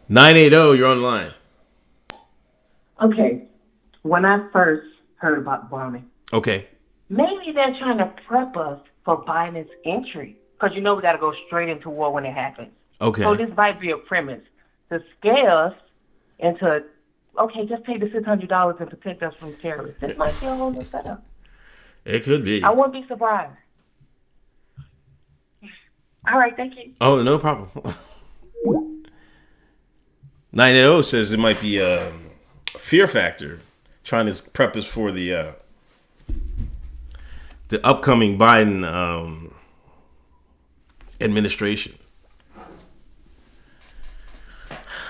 980. You're online. Okay, when I first heard about bombing, okay, maybe they're trying to prep us for Biden's entry, because you know we got to go straight into war when it happens. Okay. So this might be a premise to scare us into, okay, just pay the $600 and protect us from terrorists. This might be a whole new setup. It could be. I wouldn't be surprised. All right, thank you. Oh, no problem. 980 says it might be a fear factor, trying to prep us for the upcoming Biden administration.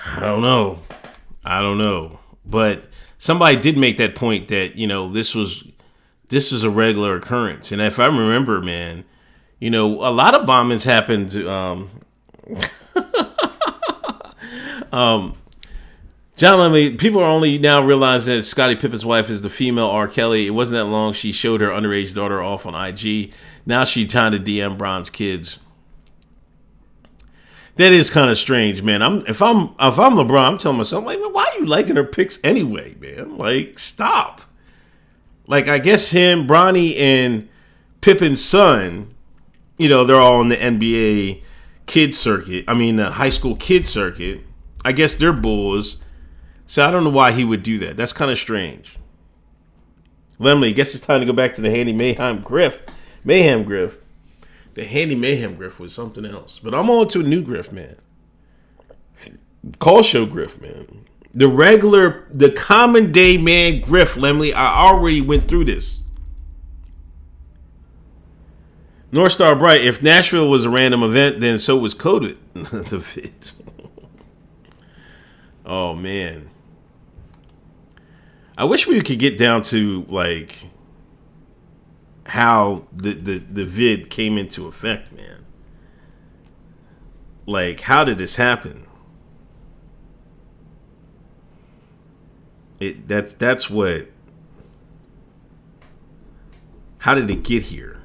I don't know, but somebody did make that point that, you know, this was a regular occurrence, and if I remember, man, you know, a lot of bombings happened. John Lemley, people are only now realizing that Scottie Pippen's wife is the female R. Kelly. It wasn't that long she showed her underage daughter off on IG. Now she's trying to DM Bron's kids. That is kind of strange, man. If I'm LeBron, I'm telling myself, like, why are you liking her pics anyway, man? Like, stop. Like, I guess him, Bronny, and Pippen's son, you know, they're all on the NBA kid circuit. I mean, the high school kid circuit. I guess they're bulls. So I don't know why he would do that. That's kind of strange. Lemley, I guess it's time to go back to the Handy Mayhem grift. The Handy Mayhem grift was something else. But I'm on to a new grift, man. Call show grift, man. The common day man grift, Lemley. I already went through this. North Star Bright, if Nashville was a random event, then so was COVID. The fit. Oh, man. I wish we could get down to, like, how the vid came into effect, man. Like, how did this happen? That's what. How did it get here?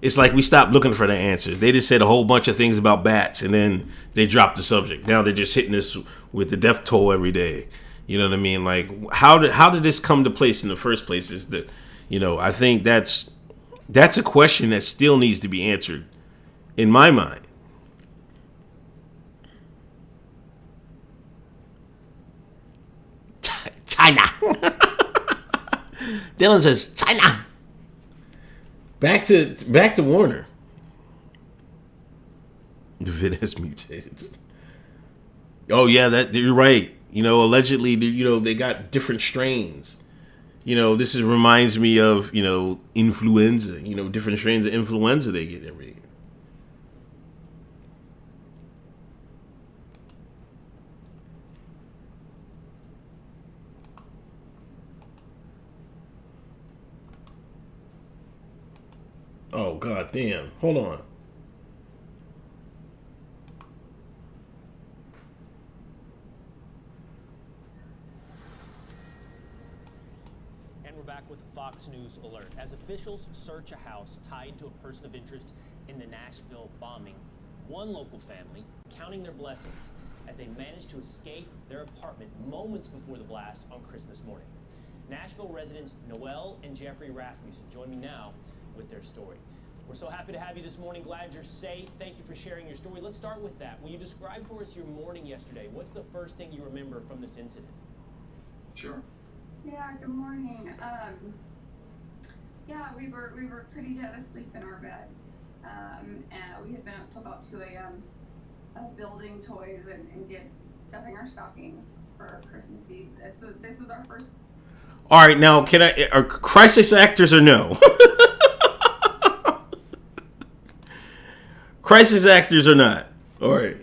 It's like we stopped looking for the answers. They just said a whole bunch of things about bats, and then they dropped the subject. Now they're just hitting us with the death toll every day. You know what I mean? Like, how did this come to place in the first place? Is that, you know, I think that's a question that still needs to be answered in my mind. China. Dylan says China. Back to Warner. The vid has mutated. Oh yeah, that you're right. Allegedly, they got different strains. This reminds me of influenza. Different strains of influenza they get every year. Oh, god damn. Hold on. And we're back with a Fox News alert. As officials search a house tied to a person of interest in the Nashville bombing, one local family counting their blessings as they managed to escape their apartment moments before the blast on Christmas morning. Nashville residents Noel and Jeffrey Rasmussen join me now with their story. We're so happy to have you this morning. Glad you're safe. Thank you for sharing your story. Let's start with that. Will you describe for us your morning yesterday? What's the first thing you remember from this incident? Sure. Yeah, good morning. We were pretty dead asleep in our beds. And we had been up till about 2 a.m. Building toys and stuffing our stockings for Christmas Eve. This was our first. All right, now are crisis actors or no? Crisis actors or not? All right,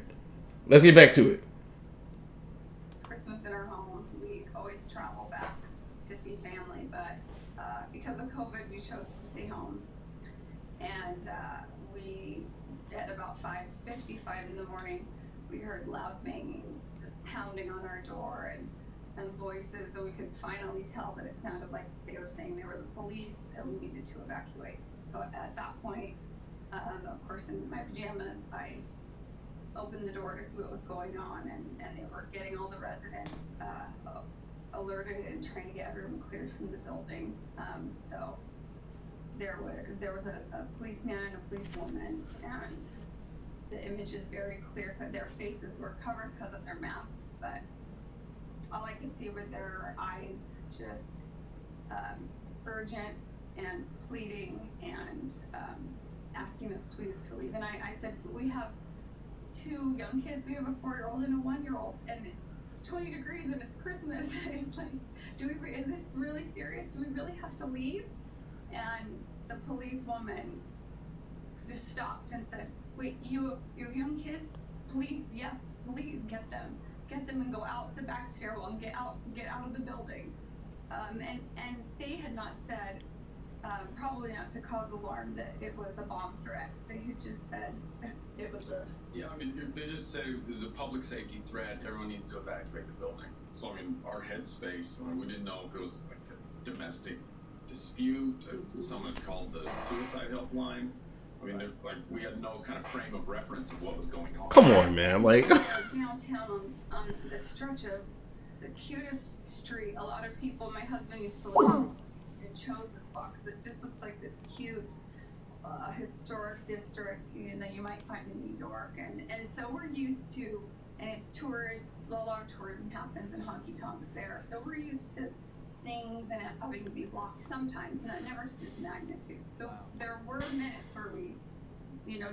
let's get back to it. Christmas in our home. We always travel back to see family, but because of COVID, we chose to stay home. And we, at about 5:55 in the morning, we heard loud banging, just pounding on our door and voices, so we could finally tell that it sounded like they were saying they were the police and we needed to evacuate. But at that point, of course, in my pajamas, I opened the door to see what was going on, and they were getting all the residents alerted and trying to get everyone cleared from the building. So there was a policeman and a policewoman, and the image is very clear that their faces were covered because of their masks, but all I could see were their eyes just urgent and pleading and asking us please to leave. And I said, we have 2 young kids. We have a 4-year-old and a 1-year-old, and it's 20 degrees and it's Christmas. Like, is this really serious? Do we really have to leave? And the policewoman just stopped and said, wait, you young kids? Please, yes, please get them and go out the back stairwell and get out of the building. And they had not said, probably not to cause alarm, that it was a bomb threat. They had just said it was a... Yeah, I mean, they just said it was a public safety threat. Everyone needs to evacuate the building. So, I mean, our headspace, we didn't know if it was like a domestic dispute, if someone called the suicide helpline. I mean, we had no kind of frame of reference of what was going on. Come on, man. Like downtown on the stretch of the cutest street. A lot of people, my husband used to live on, and chose the spot because it just looks like this cute historic district that you might find in New York. And so we're used to, and it's a lot of tourism happens in honky tonks there. So we're used to things and us having to be blocked sometimes, never to this magnitude. So there were minutes where we,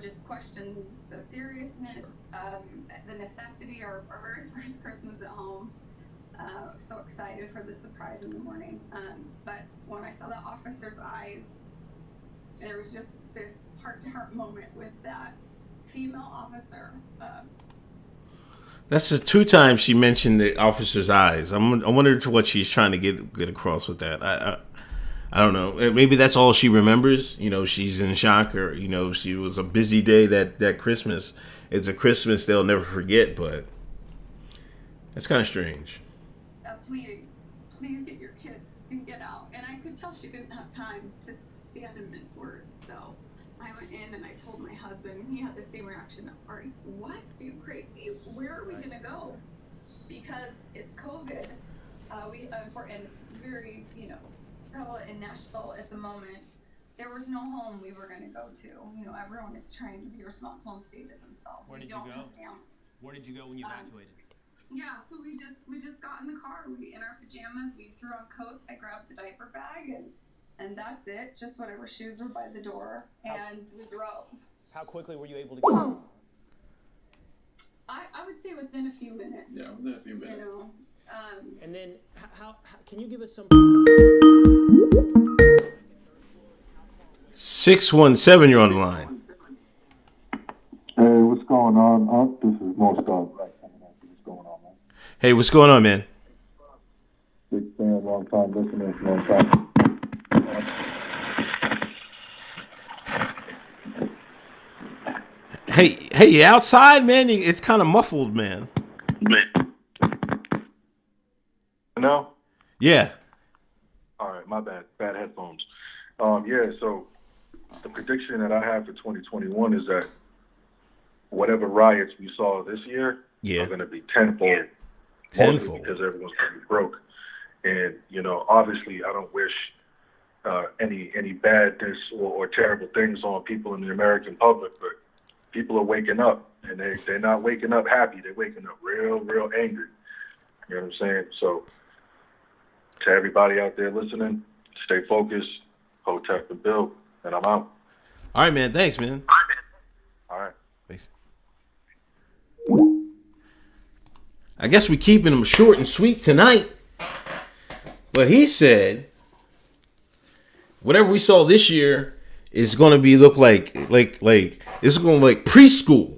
just questioned the seriousness, the necessity, our very first Christmas at home. So excited for the surprise in the morning. But when I saw the officer's eyes, there was just this heart-to-heart moment with that female officer. That's the 2 times she mentioned the officer's eyes. I wonder what she's trying to get across with that. I don't know. Maybe that's all she remembers. She's in shock, or she was a busy day that Christmas. It's a Christmas they'll never forget, but that's kind of strange. Pleading, please get your kids and get out. And I could tell she didn't have time to stand and mince words. So I went in and I told my husband, and he had the same reaction. Are you crazy? Where are we gonna go? Because it's COVID. And it's very, prevalent in Nashville at the moment. There was no home we were gonna go to. Everyone is trying to be responsible and stay to themselves. Where did you go? Where did you go when you evacuated? Yeah, so we just got in the car. We in our pajamas. We threw on coats. I grabbed the diaper bag, and that's it. Just whatever shoes were by the door, and we drove. How quickly were you able to get home? I would say within a few minutes. Yeah, within a few minutes. You know. And then, how can you give us some? 617, you're on the line. Hey, what's going on? This is Most Black. What's going on, man? Hey, what's going on, man? Big fan, long time listener, long time. Hey, you outside, man? It's kind of muffled, man. No? Yeah. All right, my bad. Bad headphones. Yeah, so the prediction that I have for 2021 is that whatever riots we saw this year are going to be tenfold. Tenfold. Because everyone's going to be broke. And, obviously I don't wish any badness or terrible things on people in the American public, but people are waking up, and they're not waking up happy. They're waking up real angry. You know what I'm saying? So to everybody out there listening, stay focused, Hotep and Bill, and I'm out. All right, man. Thanks, man. All right. Thanks. I guess we're keeping them short and sweet tonight. But he said, whatever we saw this year is going to be look like it's going to like preschool.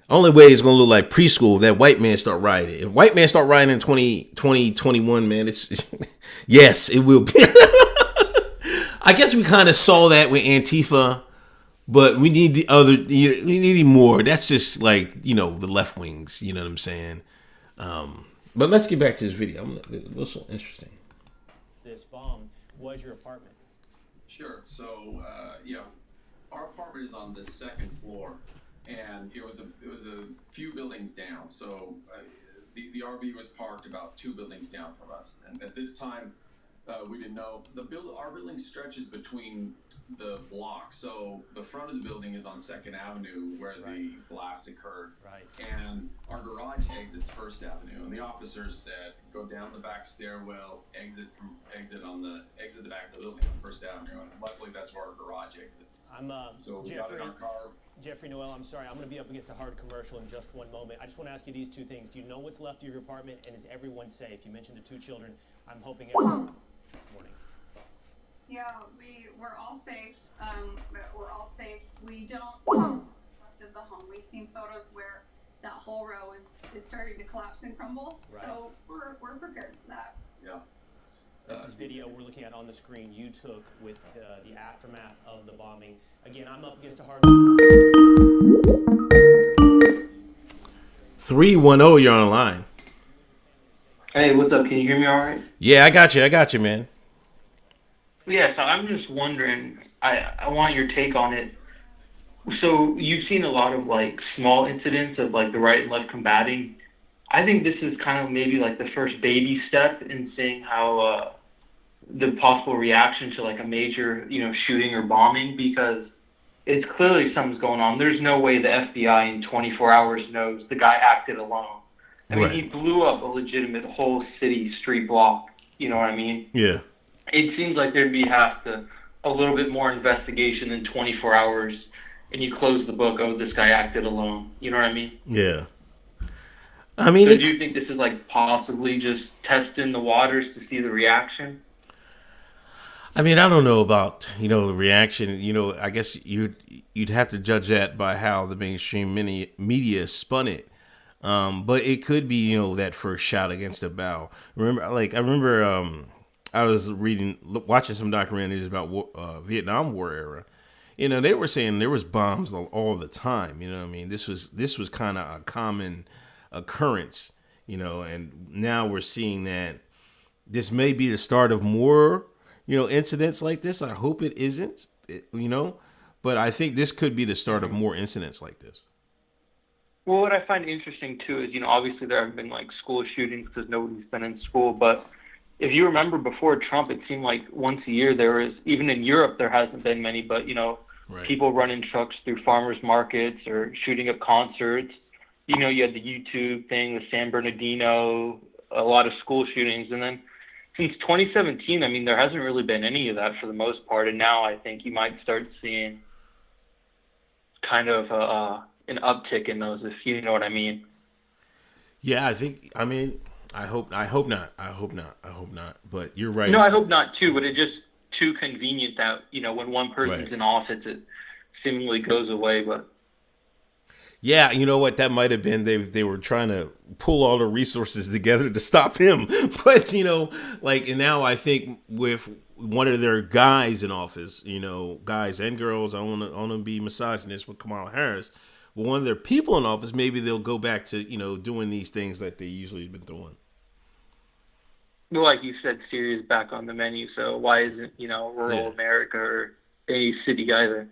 Only way it's going to look like preschool if that white man start rioting. If white man start rioting in 2021, man, it's yes, it will be. I guess we kind of saw that with Antifa, but we need we need more. That's just like, the left wings, you know what I'm saying? But let's get back to this video. It was so interesting. This bomb was your apartment. Sure. So, our apartment is on the second floor, and it was a few buildings down. So, the RV was parked about 2 buildings down from us, and at this time, we didn't know our building stretches between the blocks. So the front of the building is on 2nd Avenue where the blast occurred. Right. And our garage exits 1st Avenue. And the officers said, go down the back stairwell, exit the back of the building on 1st Avenue. And luckily that's where our garage exits. So we got in our car. Jeffrey Noel, I'm sorry. I'm going to be up against a hard commercial in just one moment. I just want to ask you these 2 things. Do you know what's left of your apartment, and is everyone safe? You mentioned the 2 children. I'm hoping everyone this morning. Yeah, we're all safe. We're all safe. We don't left of the home. We've seen photos where that whole row is starting to collapse and crumble. Right. So we're prepared for that. Yeah. This is video we're looking at on the screen you took with the aftermath of the bombing. Again, I'm up against a hard. 310, you're on the line. Hey, what's up? Can you hear me all right? Yeah, I got you, man. Yeah, so I'm just wondering, I want your take on it. So you've seen a lot of small incidents of the right and left combating. I think this is kind of maybe the first baby step in seeing how the possible reaction to a major, shooting or bombing, because it's clearly something's going on. There's no way the FBI in 24 hours knows the guy acted alone. I mean, he blew up a legitimate whole city street block. You know what I mean? Yeah. It seems like there'd be a little bit more investigation than 24 hours, and you close the book. Oh, this guy acted alone. You know what I mean? Yeah. I mean, so do you think this is possibly just testing the waters to see the reaction? I mean, I don't know about the reaction. I guess you'd have to judge that by how the mainstream media spun it. But it could be that first shot against the bow. I remember I was watching some documentaries about Vietnam War era. They were saying there was bombs all the time. You know what I mean? This was kind of a common occurrence. And now we're seeing that this may be the start of more incidents like this. I hope it isn't. But I think this could be the start of more incidents like this. Well, what I find interesting too is obviously there have been school shootings because nobody's been in school, but if you remember before Trump, it seemed like once a year there was, even in Europe, there hasn't been many, but, Right. people running trucks through farmers markets or shooting up concerts. You know, you had the YouTube thing, the San Bernardino, a lot of school shootings. And then since 2017, I mean, there hasn't really been any of that for the most part. And now I think you might start seeing kind of an uptick in those, if you know what I mean. Yeah, I hope not. But you're right. No, I hope not too, but it's just too convenient that, you know, when one person's in office, it seemingly goes away. But yeah, you know what? That might have been they were trying to pull all the resources together to stop him. But, you know, like, and now I think with one of their guys in office, you know, guys and girls, I want to be misogynist with Kamala Harris. But one of their people in office, maybe they'll go back to, you know, doing these things that they usually have been doing. well, like you said, Syria's back on the menu, so why isn't, you know, rural America or any city either?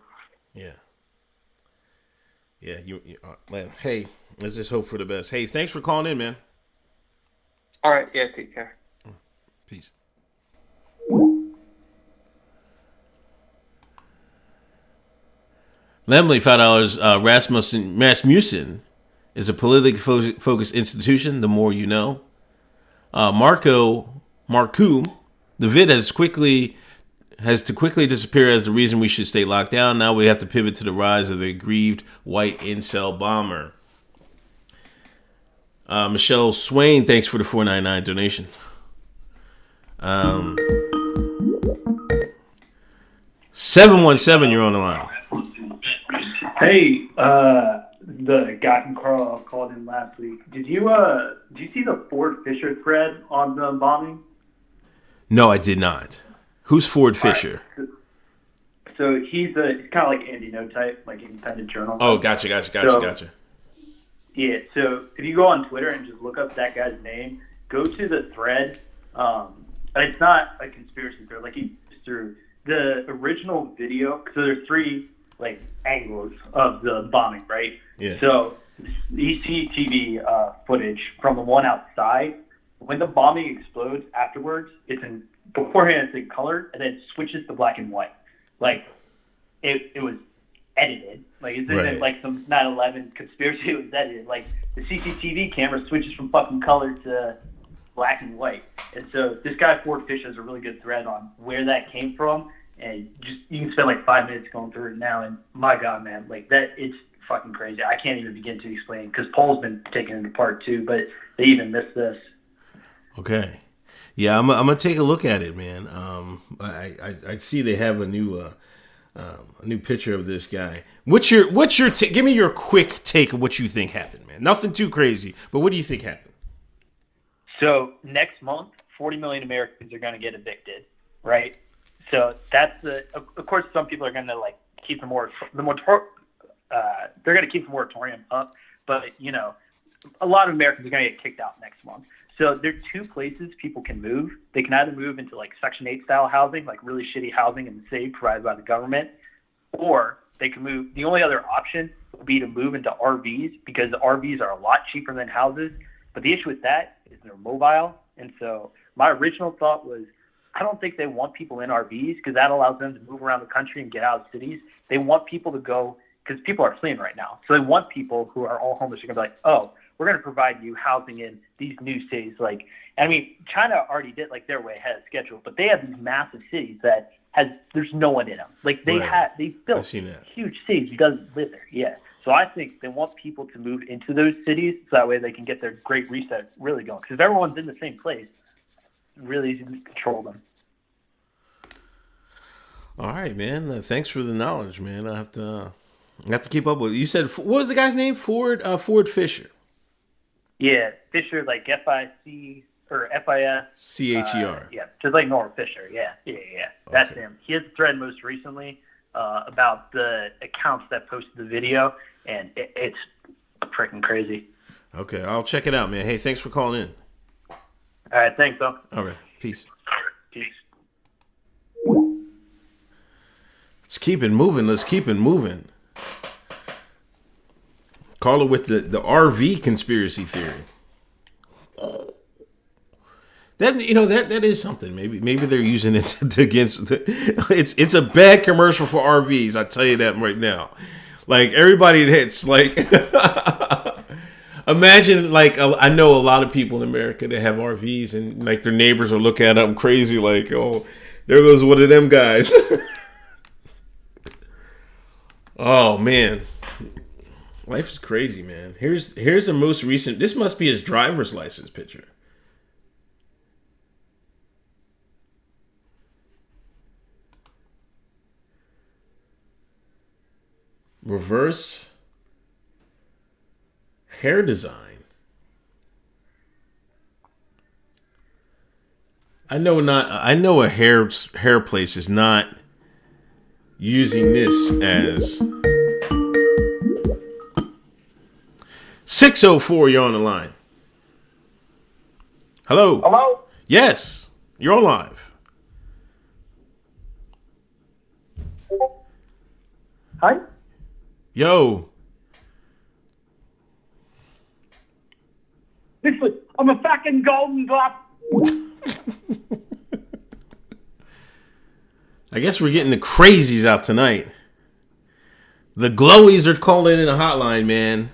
Yeah. Yeah, hey, let's just hope for the best. Hey, thanks for calling in, man. All right, yeah, take care. Peace. Lemley, $5. Rasmussen is a politically focused institution. The more you know. Marku, the vid has to quickly disappear as the reason we should stay locked down. Now we have to pivot to the rise of the aggrieved white incel bomber. Michelle Swain, thanks for the $4.99 donation. 717, you're on the line. Hey, the guy from Carl called in last week. Did you see the Ford Fisher thread on the bombing? No, I did not. Who's Ford Fisher? Right. So he's kind of like Andy No type, like independent journal. Oh, gotcha. Yeah, so if you go on Twitter and just look up that guy's name, go to the thread. It's not a conspiracy thread, like he through the original video. So there's three like angles of the bombing, right? Yeah. So the CCTV footage from the one outside, when the bombing explodes afterwards, beforehand it's in color and then it switches to black and white. Like it was edited. Like it's isn't like some 9/11 conspiracy. It was edited. Like the CCTV camera switches from fucking color to black and white. And so this guy Ford Fish has a really good thread on where that came from. And just you can spend like 5 minutes going through it now, and my God, man, like that, it's fucking crazy. I can't even begin to explain because Paul's been taking it apart too, but they even missed this. Okay, yeah, I'm gonna take a look at it, man. I see they have a new picture of this guy. What's your give me your quick take of what you think happened, man. Nothing too crazy, but what do you think happened? So next month, 40 million Americans are gonna get evicted, right? So that's of course, some people are going to like keep they're going to keep the moratorium up, but you know, a lot of Americans are going to get kicked out next month. So there are two places people can move. They can either move into like Section 8 style housing, like really shitty housing in the city provided by the government, or they can move. The only other option would be to move into RVs because the RVs are a lot cheaper than houses. But the issue with that is they're mobile. And so my original thought was, I don't think they want people in RVs because that allows them to move around the country and get out of cities. They want people to go because people are fleeing right now. So they want people who are all homeless are going to be like, oh, we're going to provide you housing in these new cities. Like, I mean, China already did like their way ahead of schedule, but they have these massive cities that there's no one in them. Like they built huge cities who doesn't live there. Yeah. So I think they want people to move into those cities so that way they can get their great reset really going. Because if everyone's in the same place, really easy to control them. All right, man. Thanks for the knowledge, man. I have to keep up with it. You said, what was the guy's name? Ford Fisher. Yeah, Fisher, like FIC or FIS. CHER. Yeah, just like Norman Fisher. Yeah. That's him. He has a thread most recently about the accounts that posted the video, and it's freaking crazy. Okay, I'll check it out, man. Hey, thanks for calling in. All right, thanks, though. All right, peace. Peace. Let's keep it moving. Caller with the RV conspiracy theory. That that is something. Maybe they're using it against. It's a bad commercial for RVs. I tell you that right now. Like everybody hits like. Imagine like I know a lot of people in America that have RVs and like their neighbors are looking at them crazy like, oh, there goes one of them guys. Oh man, life is crazy, man. Here's the most recent. This must be his driver's license picture. Reverse hair design. I know a hair place is not using this as 604. You're on the line. Hello. Hello. Yes, you're on live. Hi. Yo. Listen, I'm a fucking golden glove. I guess we're getting the crazies out tonight. The glowies are calling in a hotline, man.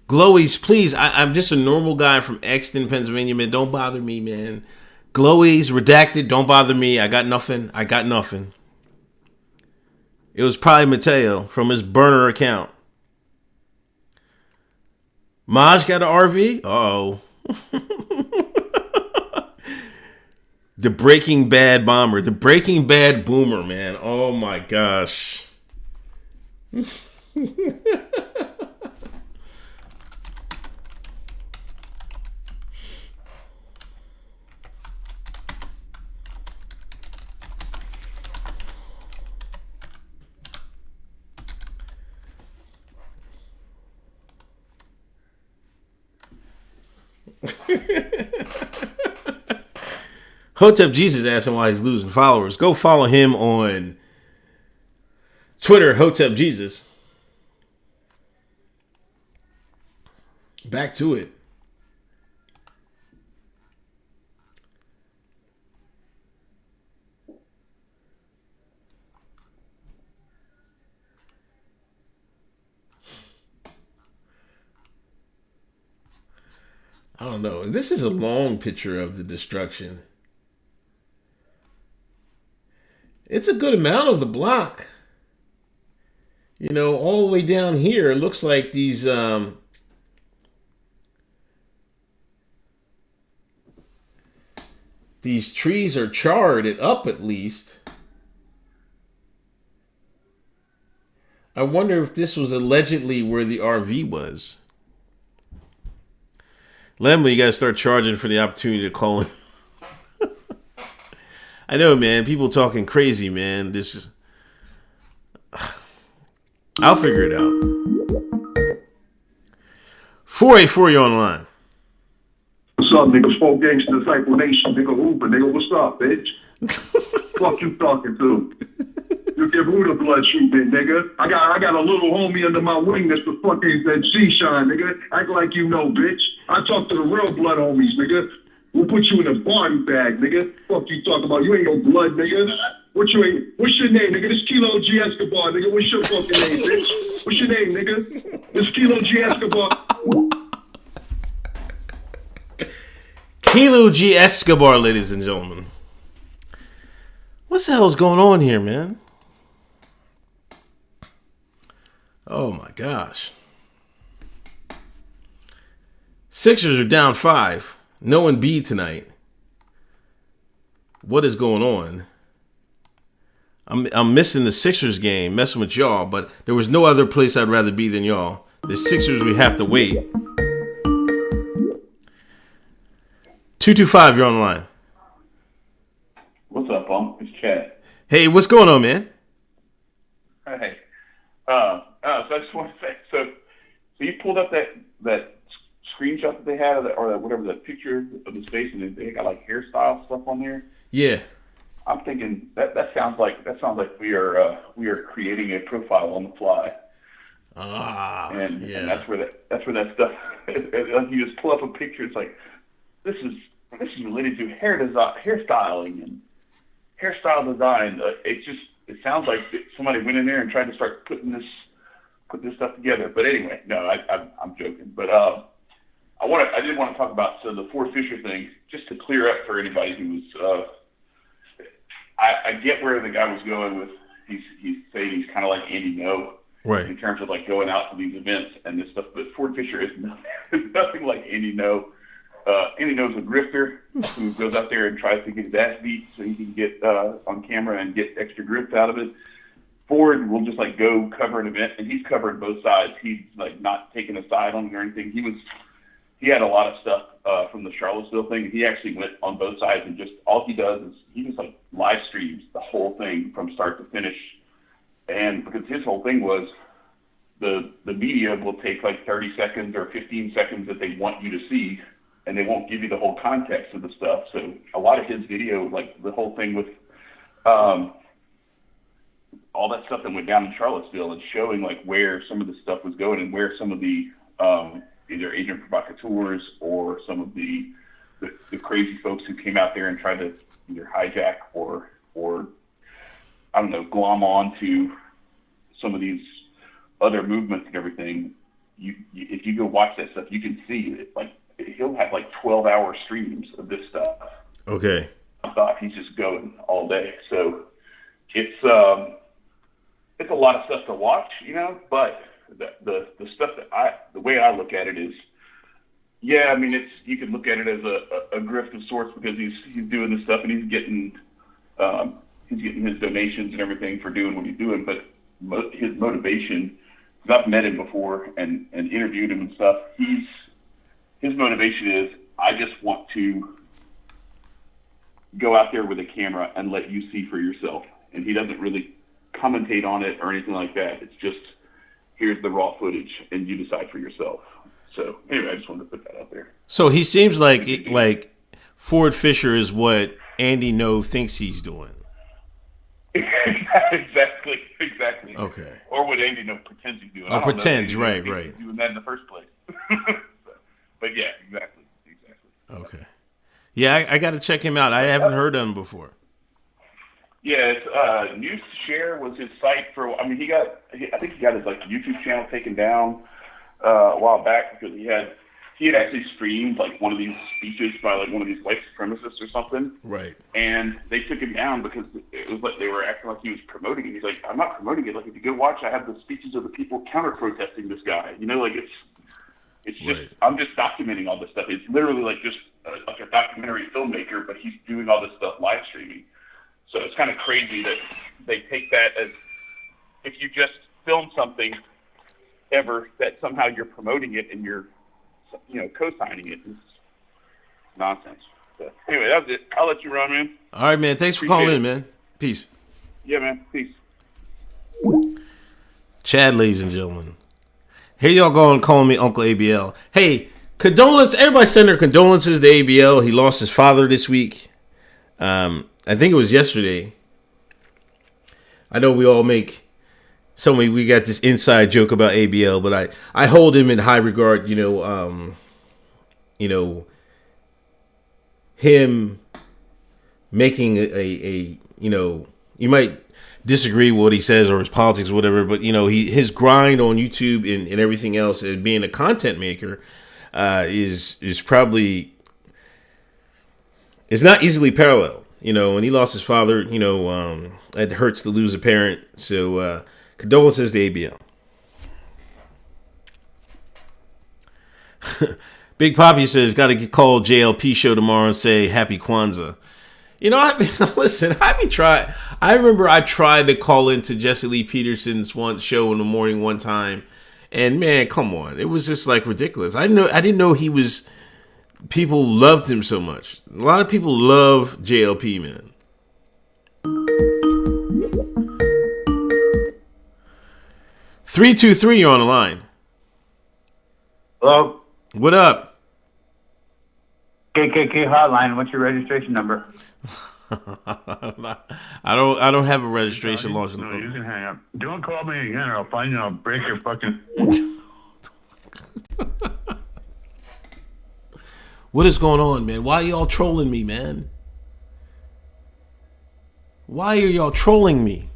Glowies, please. I'm just a normal guy from Exton, Pennsylvania, man. Don't bother me, man. Glowies, redacted, don't bother me. I got nothing. It was probably Mateo from his burner account. Maj got an RV? Uh-oh. The Breaking Bad bomber. The Breaking Bad boomer, man. Oh, my gosh. Hotep Jesus asking why he's losing followers. Go follow him on Twitter, Hotep Jesus. Back to it. I don't know. This is a long picture of the destruction. It's a good amount of the block. You know, all the way down here, it looks like these trees are charred up at least. I wonder if this was allegedly where the RV was. Lemley, you gotta start charging for the opportunity to call in. I know, man. People talking crazy, man. This is... I'll figure it out. 484, you're online. What's up, nigga? Folk Gangsta Disciple Nation, nigga. Uber, nigga. What's up, bitch? Fuck you talking to? You give who the blood treatment, nigga? I got a little homie under my wing that's the fucking that G-Shine, nigga. Act like you know, bitch. I talk to the real blood homies, nigga. We'll put you in a body bag, nigga. Fuck you talking about? You ain't no blood, nigga. What's your name, nigga? This Kilo G Escobar, nigga. What's your fucking name, bitch? What's your name, nigga? This Kilo G Escobar. Kilo G Escobar, ladies and gentlemen. What the hell is going on here, man? Oh my gosh. Sixers are down 5. No Embiid tonight. What is going on? I'm missing the Sixers game, messing with y'all, but there was no other place I'd rather be than y'all. The Sixers, we have to wait. 225, you're on the line. What's up, Bum? It's Chad. Hey, what's going on, man? Hey. So I just want to say, so you pulled up that screenshot that they had, or whatever, the picture of the space, and they got like hairstyle stuff on there. Yeah. I'm thinking that sounds like we are creating a profile on the fly. And that's where that stuff. You just pull up a picture. It's like this is this is related to hairstyling and hairstyle design. It sounds like somebody went in there and tried to start putting this stuff together. But anyway, no, I'm joking. But I did want to talk about the Ford Fisher thing, just to clear up for anybody who was. I get where the guy was going with. He's saying he's kind of like Andy Ngo, right? In terms of like going out to these events and this stuff. But Ford Fisher is nothing like Andy Ngo. Andy Ngo's a grifter who goes out there and tries to get his ass beat so he can get on camera and get extra grift out of it. Ford will just like go cover an event, and he's covering both sides. He's like not taking a side on it or anything. He had a lot of stuff from the Charlottesville thing. He actually went on both sides, and just all he does is he just like live streams the whole thing from start to finish. And because his whole thing was the media will take like 30 seconds or 15 seconds that they want you to see, and they won't give you the whole context of the stuff. So a lot of his video, like the whole thing with all that stuff that went down in Charlottesville, and showing like where some of the stuff was going and where some of the either agent provocateurs or some of the crazy folks who came out there and tried to either hijack or I don't know, glom on to some of these other movements and everything. If you go watch that stuff, you can see it. Like he'll have like 12-hour streams of this stuff. Okay. I thought he's just going all day. So it's a lot of stuff to watch, but the stuff the way I look at it is, yeah, I mean, you can look at it as a grift of sorts because he's doing this stuff and he's getting his donations and everything for doing what he's doing, but his motivation, because I've met him before and interviewed him and stuff, his motivation is, I just want to go out there with a camera and let you see for yourself. And he doesn't really commentate on it or anything like that. It's just, here's the raw footage and you decide for yourself. So anyway, I just wanted to put that out there. So he seems like Ford Fisher is what Andy Ngo thinks he's doing. Exactly. Okay. Or what Andy Ngo pretends he's doing. Oh, pretends, right. He's doing that in the first place. But yeah, exactly. Okay. Yeah, I got to check him out. I haven't heard of him before. Yeah, it's News Share was his site for. I mean, I think he got his like YouTube channel taken down a while back because he had actually streamed like one of these speeches by like one of these white supremacists or something. Right. And they took him down because it was like they were acting like he was promoting it. He's like, I'm not promoting it. Like if you go watch, I have the speeches of the people counter protesting this guy. Like it's just right. I'm just documenting all this stuff. It's literally like just like a documentary filmmaker, but he's doing all this stuff live streaming. So it's kind of crazy that they take that as if you just film something ever, that somehow you're promoting it and you're, co-signing it. It's nonsense. So anyway, that was it. I'll let you run, man. All right, man. Thanks for calling in, man. Peace. Yeah, man. Peace. Chad, ladies and gentlemen. Here y'all go and calling me Uncle ABL. Hey, condolences. Everybody send their condolences to ABL. He lost his father this week. I think it was yesterday. I know we all make we got this inside joke about ABL, but I hold him in high regard. Him making a you might disagree with what he says or his politics or whatever, but his grind on YouTube and everything else and being a content maker is probably it's not easily paralleled. When he lost his father, it hurts to lose a parent. So, condolences to ABL. Big Poppy says, got to call JLP show tomorrow and say happy Kwanzaa. Listen, I remember I tried to call into Jesse Lee Peterson's show in the morning one time. And man, come on. It was just like ridiculous. I didn't know he was... People loved him so much. A lot of people love JLP, man. $323, you're on the line. Hello? What up? KKK hotline. What's your registration number? I don't have a registration launch. No, you can hang up. Don't call me again or I'll find you and I'll break your fucking... What is going on, man? Why are y'all trolling me, man? Why are y'all trolling me?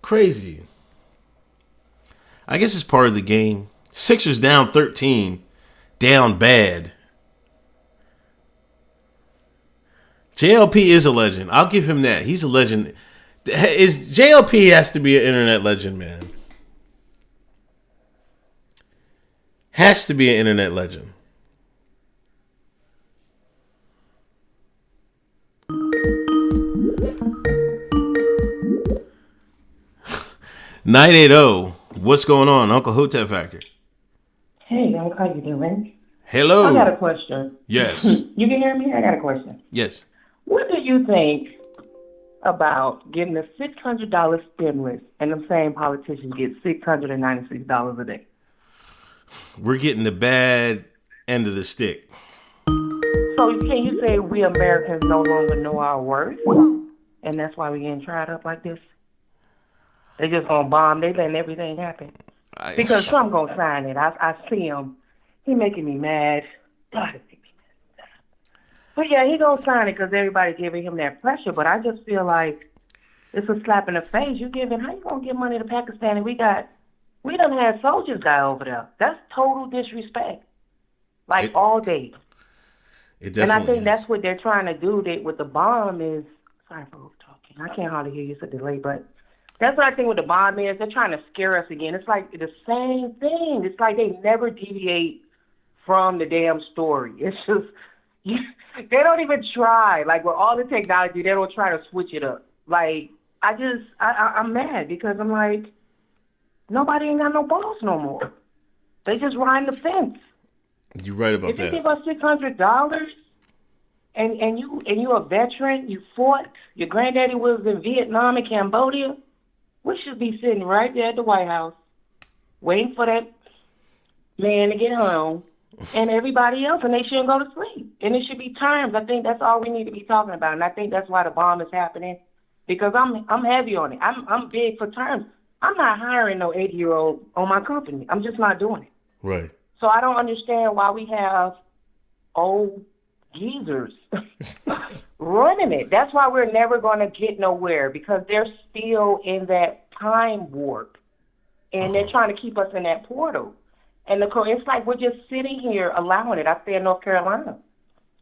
Crazy. I guess it's part of the game. Sixers down 13. Down bad. JLP is a legend. I'll give him that. He's a legend. JLP has to be an internet legend, man. Has to be an internet legend. (980). What's going on, Uncle Hotep Factor? Hey, Uncle, how you doing? Hello. I got a question. Yes. You can hear me? I got a question. Yes. What do you think about getting a $600 stimulus and them same politicians get $696 a day? We're getting the bad end of the stick. So can you say we Americans no longer know our worth? And that's why we getting tried up like this? They just gonna bomb. They letting everything happen. Because Trump gonna sign it. I see him. He making me mad. God, it makes me mad. But yeah, he gonna sign it because everybody giving him that pressure. But I just feel like it's a slap in the face. You giving? How you gonna give money to Pakistan? And we done had soldiers die over there. That's total disrespect. Like all day. And I think that's what they're trying to do. With the bomb is. Sorry for talking. I can't hardly hear you. It's a delay, but. That's what I think with the bomb is. They're trying to scare us again. It's like the same thing. It's like they never deviate from the damn story. It's just, they don't even try. Like with all the technology, they don't try to switch it up. Like, I'm mad because I'm like, nobody ain't got no balls no more. They just riding the fence. You're right about that. If you give us $600 and you a veteran, you fought, your granddaddy was in Vietnam and Cambodia, we should be sitting right there at the White House, waiting for that man to get home, and everybody else, and they shouldn't go to sleep. And it should be terms. I think that's all we need to be talking about, and I think that's why the bomb is happening, because I'm heavy on it. I'm big for terms. I'm not hiring no 80-year-old on my company. I'm just not doing it. Right. So I don't understand why we have old geezers running it. That's why we're never going to get nowhere, because they're still in that time warp, and they're trying to keep us in that portal. And it's like we're just sitting here allowing it. I stay in North Carolina.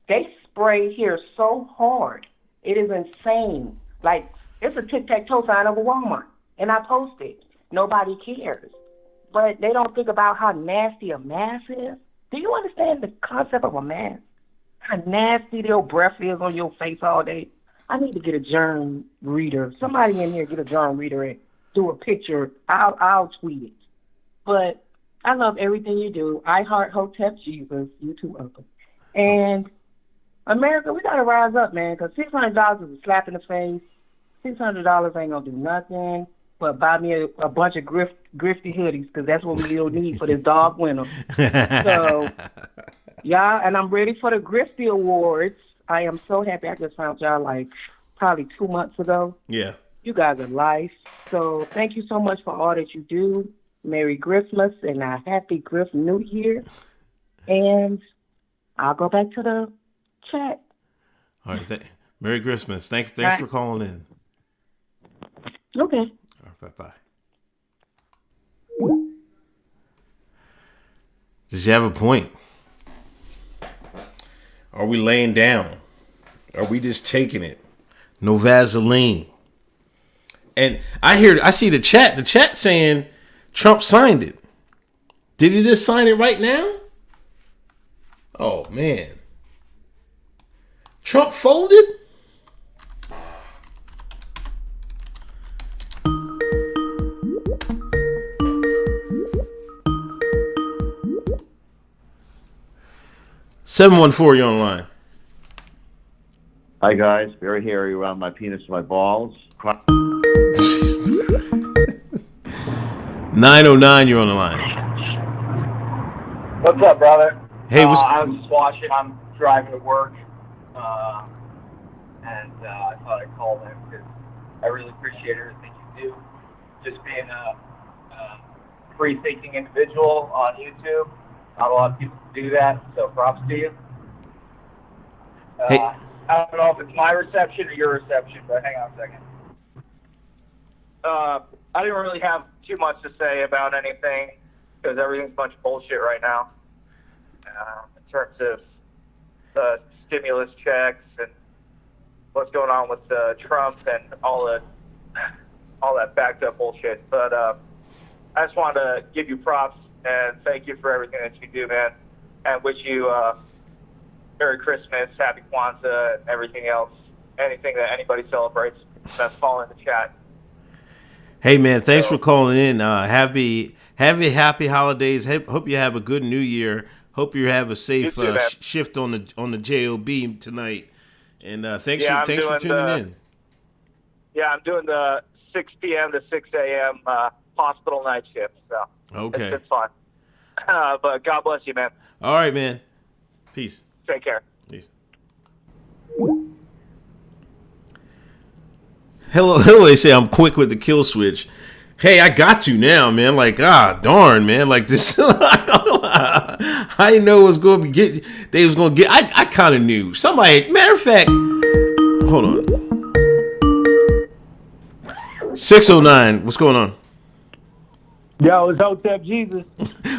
They spray here so hard. It is insane. Like, it's a tic-tac-toe sign over Walmart, and I post it. Nobody cares. But they don't think about how nasty a mask is. Do you understand the concept of a mask? How nasty your breath is on your face all day. I need to get a germ reader. Somebody in here get a germ reader and do a picture. I'll tweet it. But I love everything you do. I heart Hotep Jesus. You too, Uncle. And America, we got to rise up, man, because $600 is a slap in the face. $600 ain't going to do nothing but buy me a bunch of grifty hoodies, because that's what we'll need for this dog winter. So, yeah, and I'm ready for the Grifty Awards. I am so happy. I just found y'all like probably 2 months ago. Yeah. You guys are life. So thank you so much for all that you do. Merry Christmas and a happy Griff New Year. And I'll go back to the chat. All right. Merry Christmas. Thanks for calling in. Okay. All right, bye-bye. Does you have a point? Are we laying down? Are we just taking it? No Vaseline. And I see the chat saying Trump signed it. Did he just sign it right now? Oh, man. Trump folded? (714), you're on the line. Hi guys, very hairy around my penis and my balls. 909, you're on the line. What's up, brother? Hey, I'm just watching. I'm driving to work. and I thought I'd call in because I really appreciate everything you do. Just being a free-thinking individual on YouTube, not a lot of people can do that, so props to you. Hey. I don't know if it's my reception or your reception, but hang on a second. I didn't really have too much to say about anything because everything's a bunch of bullshit right now. In terms of the stimulus checks and what's going on with Trump and all that backed up bullshit. But I just wanted to give you props and thank you for everything that you do, man, and wish you Merry Christmas, Happy Kwanzaa, and everything else. Anything that anybody celebrates that's falling in the chat. Hey man, thanks for calling in. Happy holidays. Hope you have a good New Year. Hope you have a safe shift on the JOB tonight. And thanks for tuning in. Yeah, I'm doing the 6 p.m. to 6 a.m. Hospital night shift. So okay, it's been fun. But God bless you, man. All right, man. Peace. Take care. Peace. Hello, they say I'm quick with the kill switch. Hey, I got to now, man. Like, darn, man. Like this, I didn't know it was going to be they was going to get. I kind of knew. Somebody, matter of fact, hold on. 609. What's going on? Yo, it's Hotep Jesus.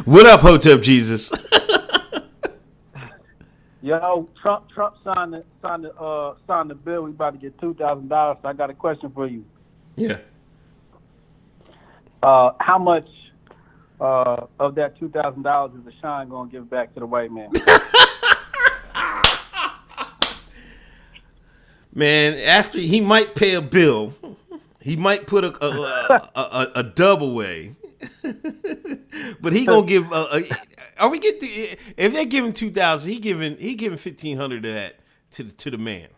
What up, Hotep Jesus? Yo, Trump signed the bill. We about to get $2,000. So I got a question for you. Yeah. How much of that $2,000 is the Shine gonna give back to the white man? Man, after he might pay a bill, he might put a dub away. But he gonna give. Are we get if they're giving 2,000, he giving 1,500 of that to the man.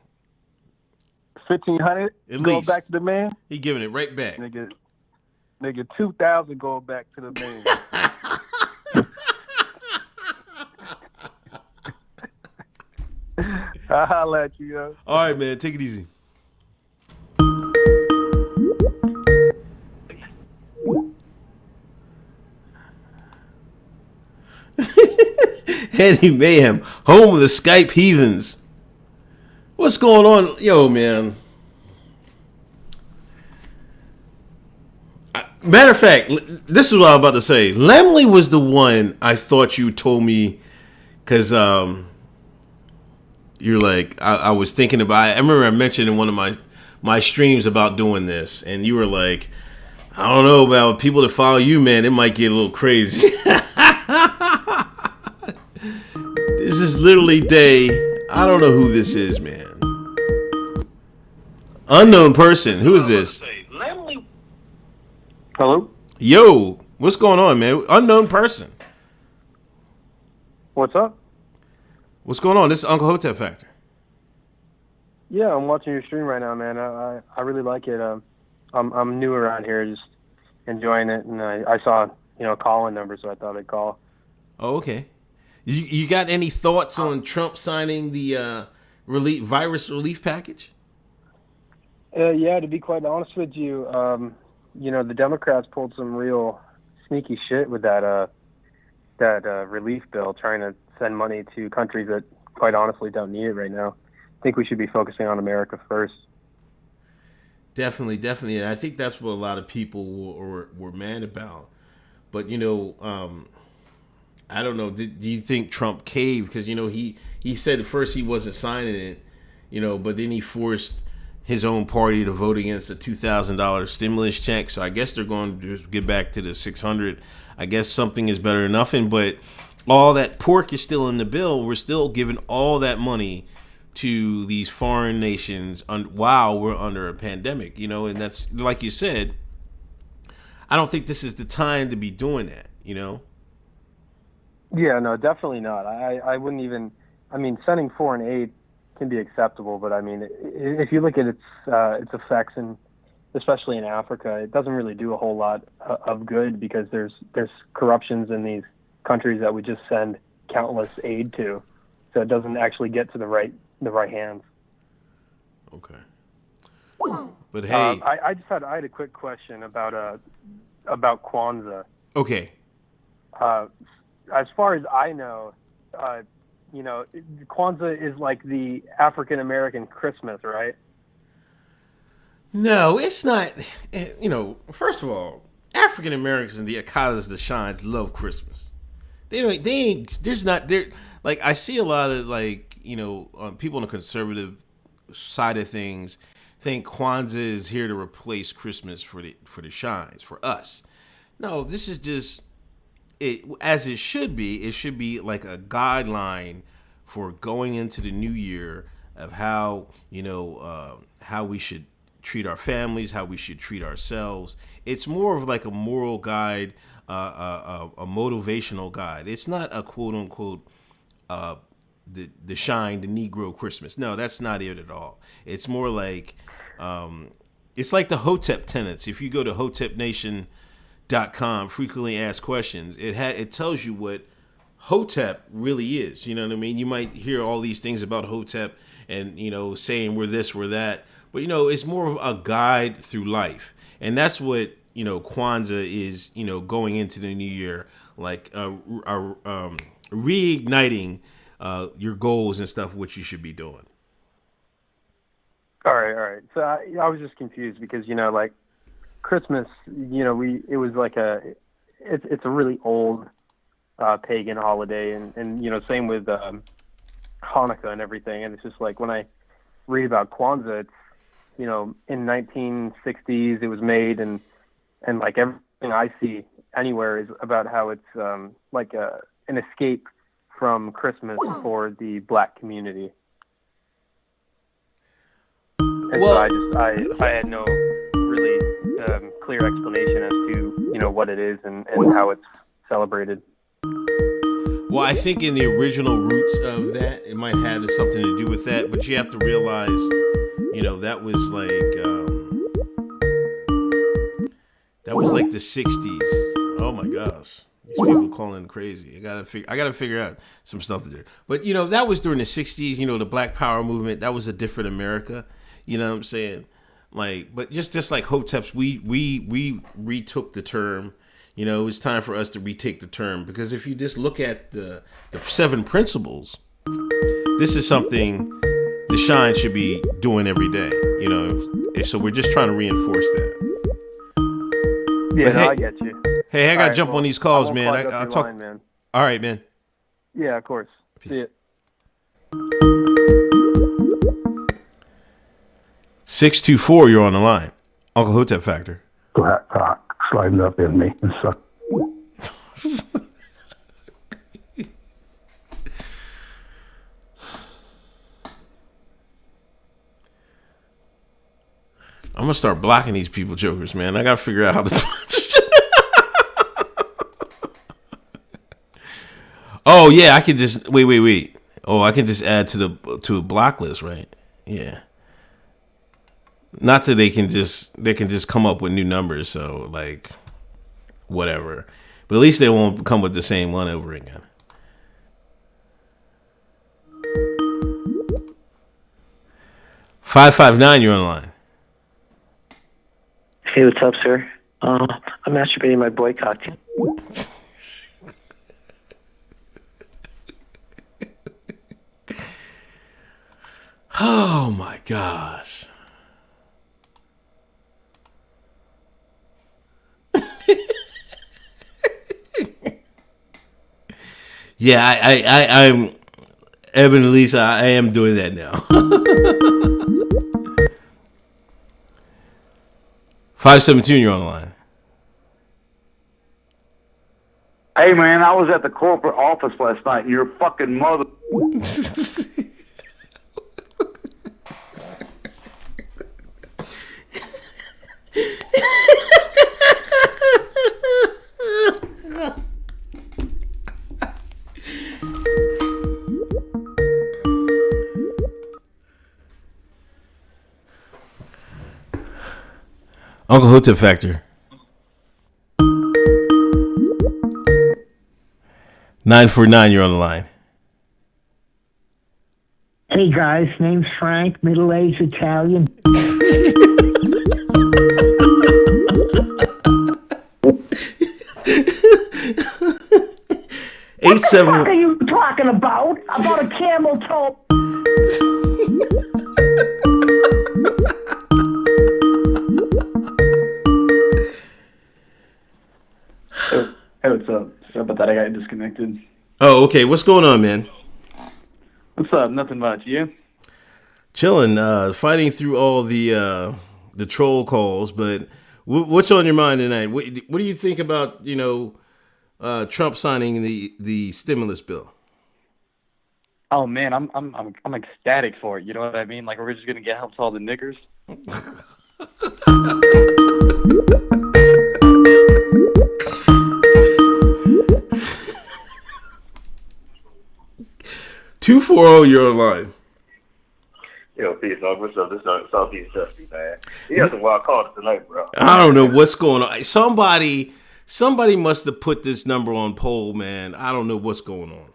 1,500 going back to the man. He giving it right back. Nigga, 2,000 going back to the man. I'll holler at you, yo. All right, man. Take it easy. Eddie Mayhem, home of the Skype heathens. What's going on? Yo, man. Matter of fact, this is what I was about to say. Lemley was the one I thought you told me because you're like, I was thinking about it. I remember I mentioned in one of my streams about doing this, and you were like, I don't know about people that follow you, man. It might get a little crazy. This is literally Day. I don't know who this is, man. Unknown person. Who is this? Hello? Yo, what's going on, man? Unknown person. What's up? What's going on? This is Uncle Hotep Factor. Yeah, I'm watching your stream right now, man. I really like it. I'm new around here, just enjoying it, and I saw call-in number, so I thought I'd call. Oh, okay. You got any thoughts on Trump signing the virus relief package? Yeah, to be quite honest with you, the Democrats pulled some real sneaky shit with that relief bill, trying to send money to countries that quite honestly don't need it right now. I think we should be focusing on America first. Definitely. And I think that's what a lot of people were mad about. But, I don't know. Do you think Trump caved? Because, he said at first he wasn't signing it, but then he forced his own party to vote against a $2,000 stimulus check. So I guess they're going to just get back to the 600. I guess something is better than nothing. But all that pork is still in the bill. We're still giving all that money to these foreign nations while we're under a pandemic, and that's, like you said, I don't think this is the time to be doing that, Yeah, no, definitely not. I wouldn't even. I mean, sending foreign aid can be acceptable, but I mean, if you look at its effects, and especially in Africa, it doesn't really do a whole lot of good because there's corruptions in these countries that we just send countless aid to, so it doesn't actually get to the right hands. Okay. But hey, I had a quick question about Kwanzaa. Okay. As far as I know, Kwanzaa is like the African American Christmas, right? No, it's not. First of all, African Americans and the Akadas, the Shines, love Christmas. They don't. They ain't. There's not. There. Like I see a lot of people on the conservative side of things think Kwanzaa is here to replace Christmas for the Shines, for us. No, this is just it as it should be. It should be like a guideline for going into the new year of how how we should treat our families, how we should treat ourselves. It's more of like a moral guide, a motivational guide. It's not a quote unquote the shine, the Negro Christmas. No, that's not it at all. It's more like it's like the Hotep tenets. If you go to hotepnation.com, frequently asked questions, it tells you what Hotep really is. You know what I mean? You might hear all these things about Hotep and saying we're this, we're that. But, it's more of a guide through life. And that's what, Kwanzaa is, going into the new year, like reigniting your goals and stuff, what you should be doing. All right. So I was just confused because, like Christmas, it was like it's a really old pagan holiday. And same with Hanukkah and everything. And it's just like when I read about Kwanzaa, it's, in 1960s it was made, and like everything I see anywhere is about how it's like an escape from Christmas for the Black community. And so I had no really clear explanation as to what it is and how it's celebrated. Well, I think in the original roots of that, it might have something to do with that, but you have to realize, that was like the 60s. Oh my gosh. These people calling crazy. I gotta figure out some stuff to do. But that was during the 60s, the Black Power movement. That was a different America. You know what I'm saying? Like, but just like Hoteps, we retook the term. It's time for us to retake the term, because if you just look at the 7 principles, this is something the Shine should be doing every day. So we're just trying to reinforce that. Yeah, hey, I get you. Hey, I gotta jump on these calls, man. I'll talk. Line, man. All right, man. Yeah, of course. Peace. See it. 624, you're on the line. Uncle Hotep Factor. Sliding up in me and suck. I'm gonna start blocking these people jokers, man. I gotta figure out how to. Oh yeah, I can just wait. Oh, I can just add to a block list, right? Yeah. Not that they can just come up with new numbers, so like whatever. But at least they won't come with the same one over again. $559, you're on the line. Hey, what's up, sir? I'm masturbating my boycott. Oh my gosh. Yeah, I'm Evan and Lisa, I am doing that now. 517, you're on the line. Hey man, I was at the corporate office last night and your fucking mother Uncle Hotep Factor. 949, you're on the line. Hey guys, name's Frank, middle-aged Italian. 87. What the fuck are you talking about? About a camel toe? Hey, what's up? Sorry about that. I got disconnected. Oh, okay. What's going on, man? What's up? Nothing much. You? Chilling, fighting through all the troll calls. But what's on your mind tonight? What do you think about Trump signing the stimulus bill? Oh man, I'm ecstatic for it. You know what I mean? Like we're just gonna get help to all the niggers. Two 240, you're online. Yo, peace, dog. What's up? This is Southeast Dusty, man. You got some wild calls tonight, bro. I don't know what's going on. Somebody must have put this number on poll, man. I don't know what's going on.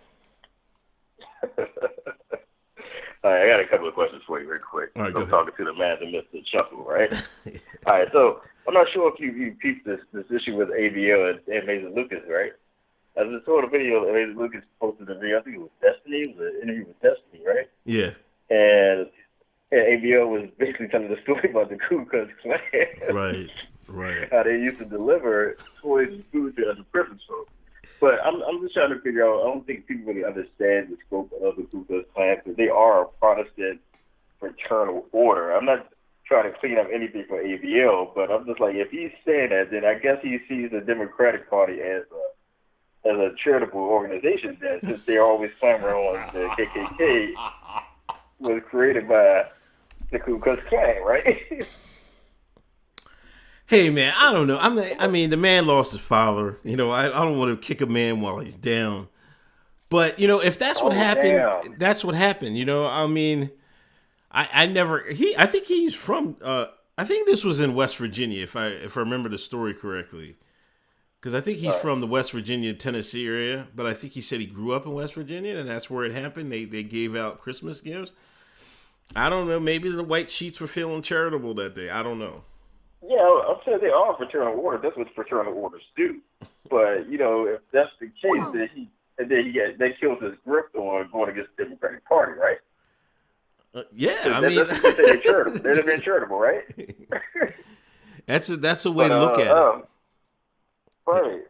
All right, I got a couple of questions for you real quick. All right, I'm talking to the man, the Mr. Chuckle, right? All right, so I'm not sure if you peeped this issue with ABO and Mason Lucas, right? As I saw the video, Mason Lucas posted the video. I think it was Destiny. It was an interview with Destiny, right? Yeah. And ABO was basically telling the story about the Ku Klux Klan. Right. How they used to deliver toys and food to other prison folks. But I'm just trying to figure out, I don't think people really understand the scope of the Ku Klux Klan because they are a Protestant fraternal order. I'm not trying to clean up anything for ABL, but I'm just like, if he's saying that, then I guess he sees the Democratic Party as a charitable organization then, since they're always clamoring on the KKK was created by the Ku Klux Klan, right? Hey, man, I don't know. I mean, the man lost his father. I don't want to kick a man while he's down. But, if that's what happened, damn. that's what happened. I mean, I think he's from, I think this was in West Virginia, if I remember the story correctly. Because I think he's from the West Virginia, Tennessee area. But I think he said he grew up in West Virginia, and that's where it happened. They gave out Christmas gifts. I don't know. Maybe the white sheets were feeling charitable that day. I don't know. Yeah, I'm saying they are fraternal order. That's what fraternal orders do. But if that's the case, then they killed his grip on going against the Democratic Party, right? Yeah, So I mean, they're charitable. They'd have been charitable, right? that's a way to look at it. Right.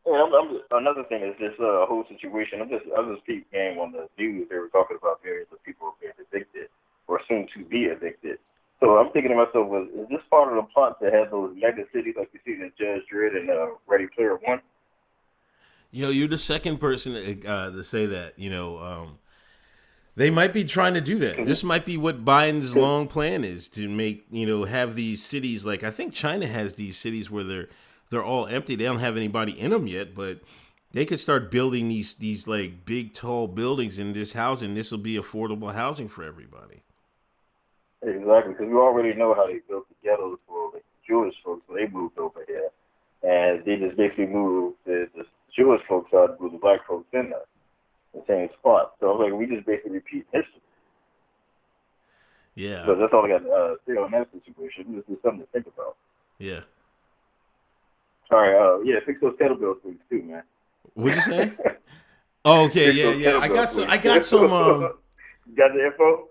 And another thing is this whole situation. I just peeped game on the news. They were talking about various people being addicted or soon to be addicted. So I'm thinking to myself, is this part of the plot to have those mega cities like you see in Judge Dredd and Ready Player One? You're the second person to say that. They might be trying to do that. This might be what Biden's long plan is to make, have these cities like, I think China has these cities where they're all empty. They don't have anybody in them yet, but they could start building these like big, tall buildings in this housing. This will be affordable housing for everybody. Exactly, because we already know how they built the ghettos for the Jewish folks when they moved over here. And they just basically moved the Jewish folks out and moved the black folks in the same spot. So I was like, we just basically repeat history. Yeah. So that's all I got to say on that situation. This is something to think about. Yeah. All right, fix those kettlebells for you too, man. What'd you say? Oh, okay, yeah. I got some. You got the info?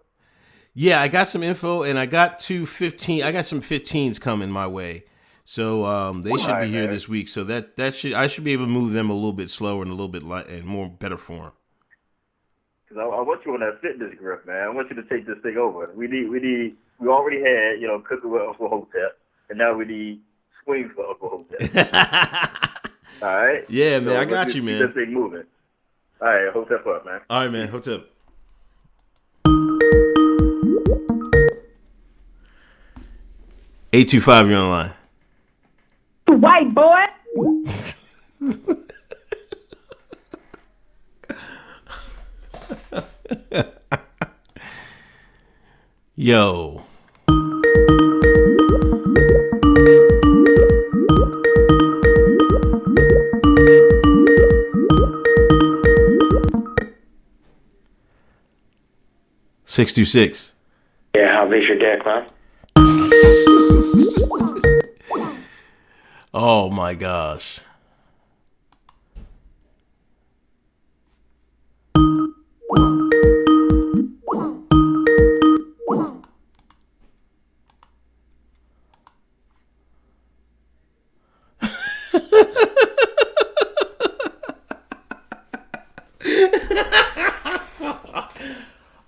Yeah, I got some info, and I got I got some 15s coming my way, so they should be here this week. So I should be able to move them a little bit slower and a little bit light and more better form. Because I want you on that fitness grip, man. I want you to take this thing over. We already had cooking with Uncle Hotep, and now we need swings for Uncle Hotep. All right. Yeah, man, I got you, man. Keep this thing moving. All right, Hotep up, man. All right, man, Hotep. $825, you're online. White boy. Yo. 626. Yeah, how big's your dick, man? Oh my gosh.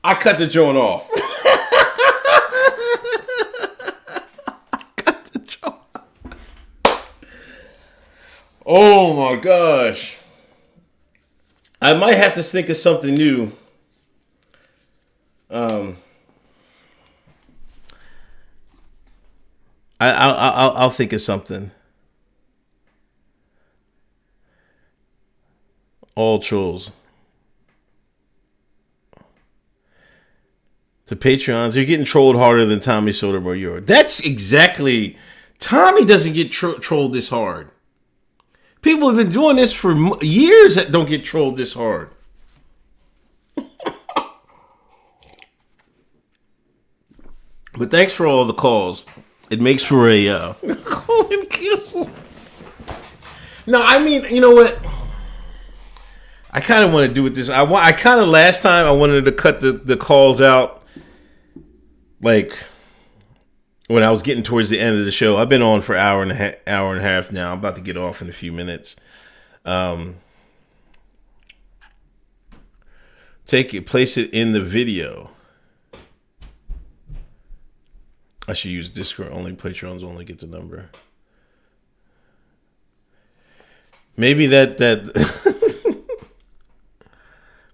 I cut the joint off. Oh my gosh. I might have to think of something new. I'll think of something. All trolls. The Patreons, you're getting trolled harder than Tommy Sotomayor. That's exactly. Tommy doesn't get trolled this hard. People have been doing this for years that don't get trolled this hard. But thanks for all the calls. It makes for a call and cancel. No, I mean, you know what? I kind of want to do it this. I kind of last time I wanted to cut the calls out. Like when I was getting towards the end of the show. I've been on for hour and a half now. I'm about to get off in a few minutes. Place it in the video. I should use Discord only. Patreons only get the number. Maybe that.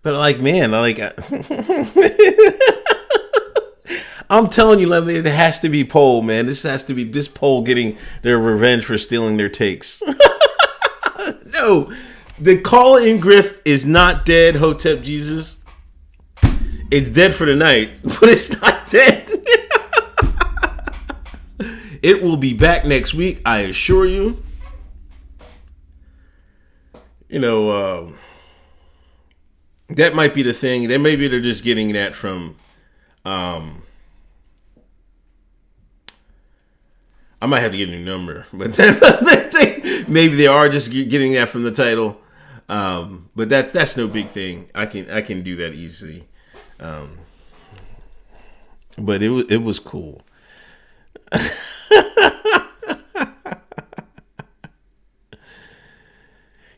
But like, man, I'm telling you, it has to be poll, man. This has to be this poll getting their revenge for stealing their takes. No, the call-in grift is not dead, Hotep Jesus. It's dead for the night, but it's not dead. It will be back next week, I assure you. You know, that might be the thing. Then maybe they're just getting that from. I might have to get a new number, but maybe they are just getting that from the title. But that's no big thing. I can do that easily. But it was cool.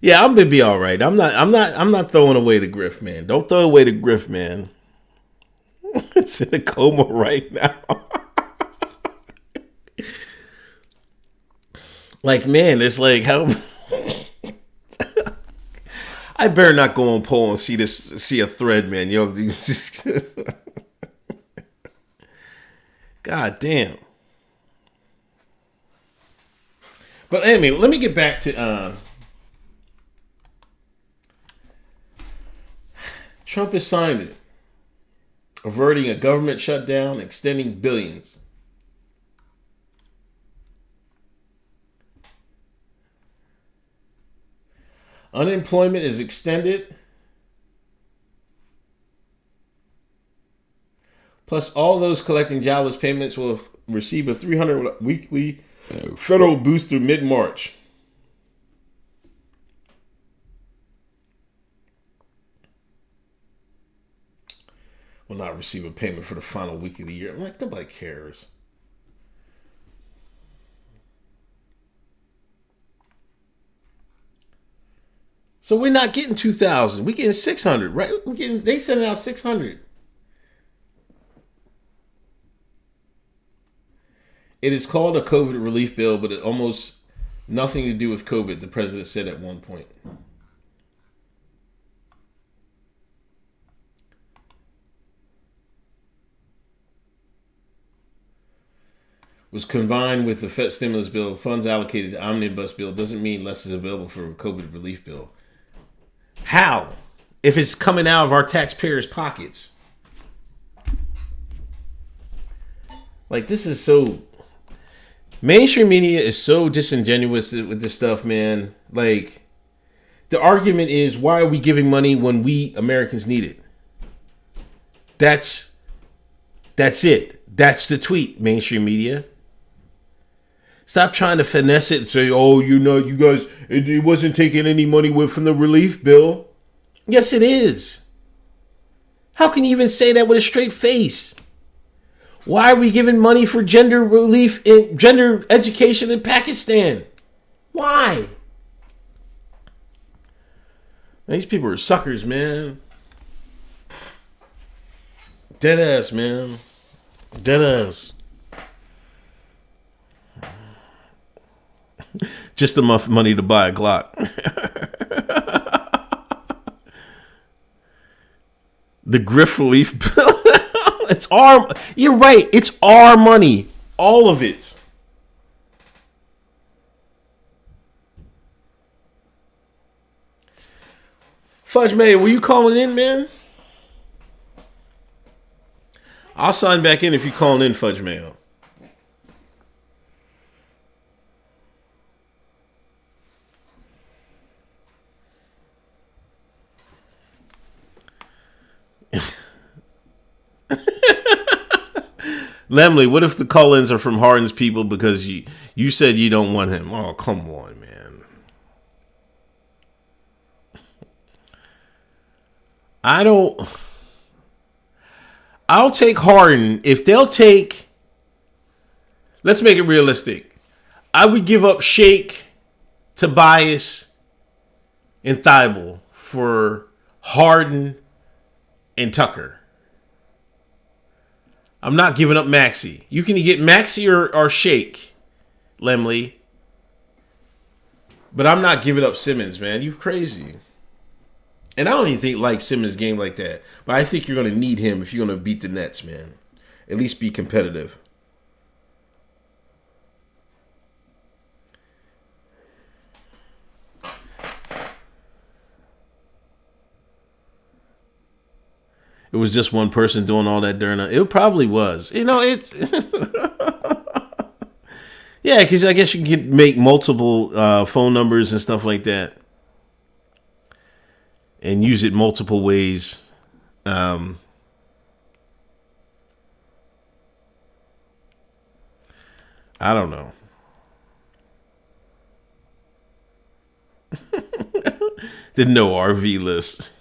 Yeah, I'm gonna be all right. I'm not throwing away the grift, man. Don't throw away the grift, man. It's in a coma right now. Like, man, it's like how I better not go on poll and see a thread, man. Yo, just God damn. But anyway, let me get back to Trump has signed it, averting a government shutdown, extending billions. Unemployment is extended. Plus, all those collecting jobless payments will receive a $300 weekly federal boost through mid-March. Will not receive a payment for the final week of the year. I'm like, nobody cares. So we're not getting 2,000. We're getting 600, right? They sent out 600. It is called a COVID relief bill, but it almost nothing to do with COVID, the president said at one point. Was combined with the Fed stimulus bill, funds allocated to omnibus bill doesn't mean less is available for a COVID relief bill. How? If it's coming out of our taxpayers' pockets. Like, this is so... Mainstream media is so disingenuous with this stuff, man. Like, the argument is, why are we giving money when we Americans need it? That's That's it. That's the tweet, mainstream media. Stop trying to finesse it and say, oh, you know, you guys, it wasn't taking any money away from the relief bill. Yes, it is. How can you even say that with a straight face? Why are we giving money for gender relief in gender education in Pakistan? Why? These people are suckers, man. Dead ass, man. Dead ass. Just enough money to buy a Glock. The grift relief bill. It's our. You're right. It's our money. All of it. Fudge May, were you calling in, man? I'll sign back in if you calling in, Fudge Mayo. Lemley, what if the call-ins are from Harden's people because you said you don't want him? Oh, come on, man. I'll take Harden if they'll take. Let's make it realistic. I would give up Shake, Tobias, and Thibault for Harden and Tucker. I'm not giving up Maxey. You can get Maxey or Shake, Lemley. But I'm not giving up Simmons, man. You crazy. And I don't even think like Simmons' game like that. But I think you're going to need him if you're going to beat the Nets, man. At least be competitive. It was just one person doing all that during it probably was. You know, it's yeah, because I guess you can make multiple phone numbers and stuff like that. And use it multiple ways. I don't know. The no RV list.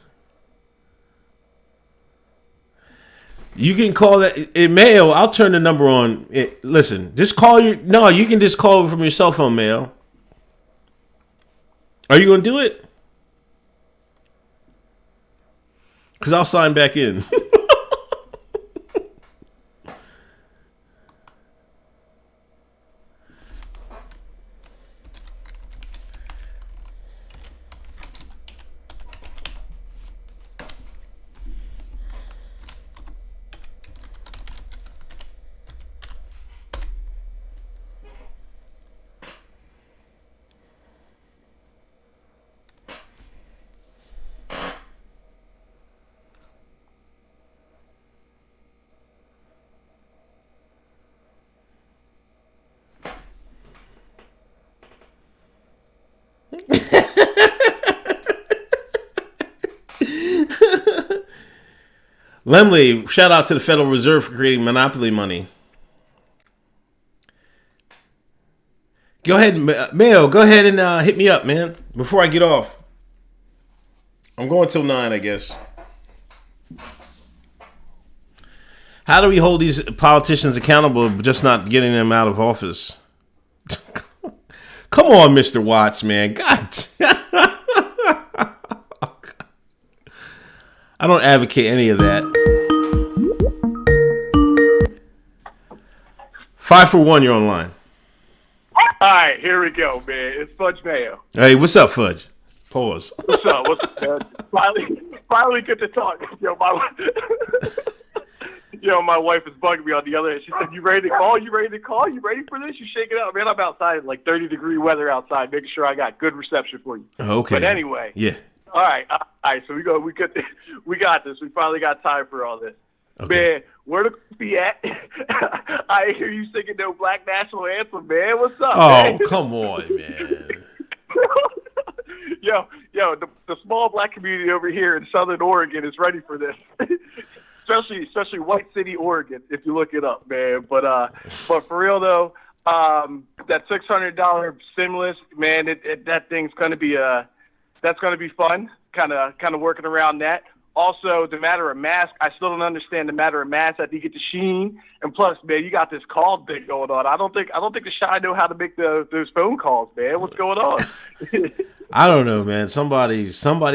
You can call that Mayo. I'll turn the number on. Listen, just call your. No, you can just call from your cell phone, Mayo. Are you going to do it? Because I'll sign back in. Lemley, shout out to the Federal Reserve for creating monopoly money. Go ahead, Mayo. Go ahead and hit me up, man. Before I get off, I'm going till 9, I guess. How do we hold these politicians accountable, but just not getting them out of office? Come on, Mr. Watts, man. God. I don't advocate any of that. 5 for 1, you're online. All right, here we go, man. It's Fudge Mayo. Hey, what's up, Fudge? Pause. What's up? What's up, man? Finally get to talk. My wife is bugging me on the other end. She said, "You ready to call? You ready to call? You ready for this? You shaking up, man? I'm outside in like 30-degree weather outside, making sure I got good reception for you." Okay. But anyway. Yeah. All right. So we got this. We finally got time for all this. Okay. Man, where the be at? I hear you singing no Black National Anthem, man. What's up? Oh, man? Come on, man. Yo, the small black community over here in Southern Oregon is ready for this. especially White City, Oregon, if you look it up, man. But for real though, that $600 stimulus, man, that thing's gonna be that's gonna be fun. Kind of working around that. Also, the matter of mask, I still don't understand the matter of mask. I think it's the sheen, and plus, man, you got this call thing going on. I don't think the Chi know how to make those phone calls, man. What's going on? I don't know, man. Somebody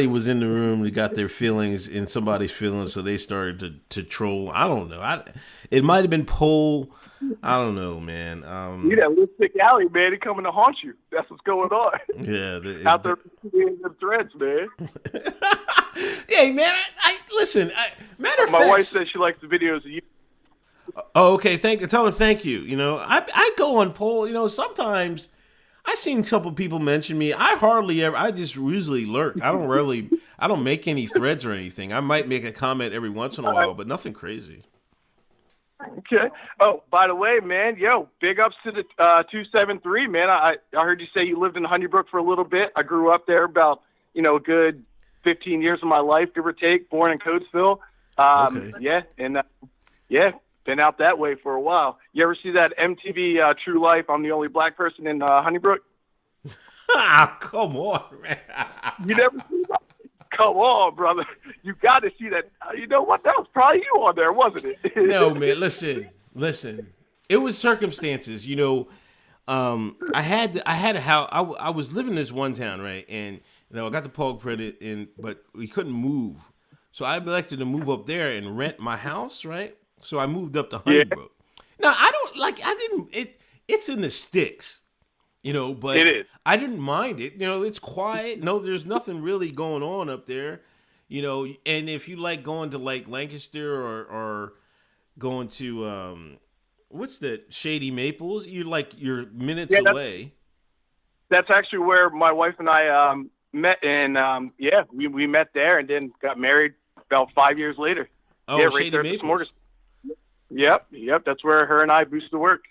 was in the room. They got their feelings in somebody's feelings, so they started to troll. I don't know. It might have been Poll. I don't know, man. You that lipstick alley, man. They coming to haunt you. That's what's going on. Yeah, out there in the threads, man. Hey, man. Listen. Matter of fact, my wife says she likes the videos of you. Oh, okay. Tell her thank you. You know, I go on Poll. You know, sometimes I seen a couple people mention me. I just usually lurk. I don't make any threads or anything. I might make a comment every once in a while, but nothing crazy. Okay. Oh, by the way, man, big ups to the 273, man. I heard you say you lived in Honeybrook for a little bit. I grew up there about, a good 15 years of my life, give or take, born in Coatesville. Okay. Yeah, and been out that way for a while. You ever see that MTV True Life? I'm the only black person in Honeybrook. Come on, man. You never see that? Come on, brother. You got to see that. You know what? That was probably you on there, wasn't it? No, man. Listen. It was circumstances. I had a house. I was living in this one town, right? And I got the Pog credit, but we couldn't move, so I elected to move up there and rent my house, right? So I moved up to Honeybrook. Now It's in the sticks. But it is. I didn't mind it. It's quiet. No, there's nothing really going on up there. And if you like going to like Lancaster or going to what's that, Shady Maples, you're minutes away. That's actually where my wife and I met, and we met there and then got married about 5 years later. Oh, right Shady there Maples. Yep. That's where her and I boosted to work.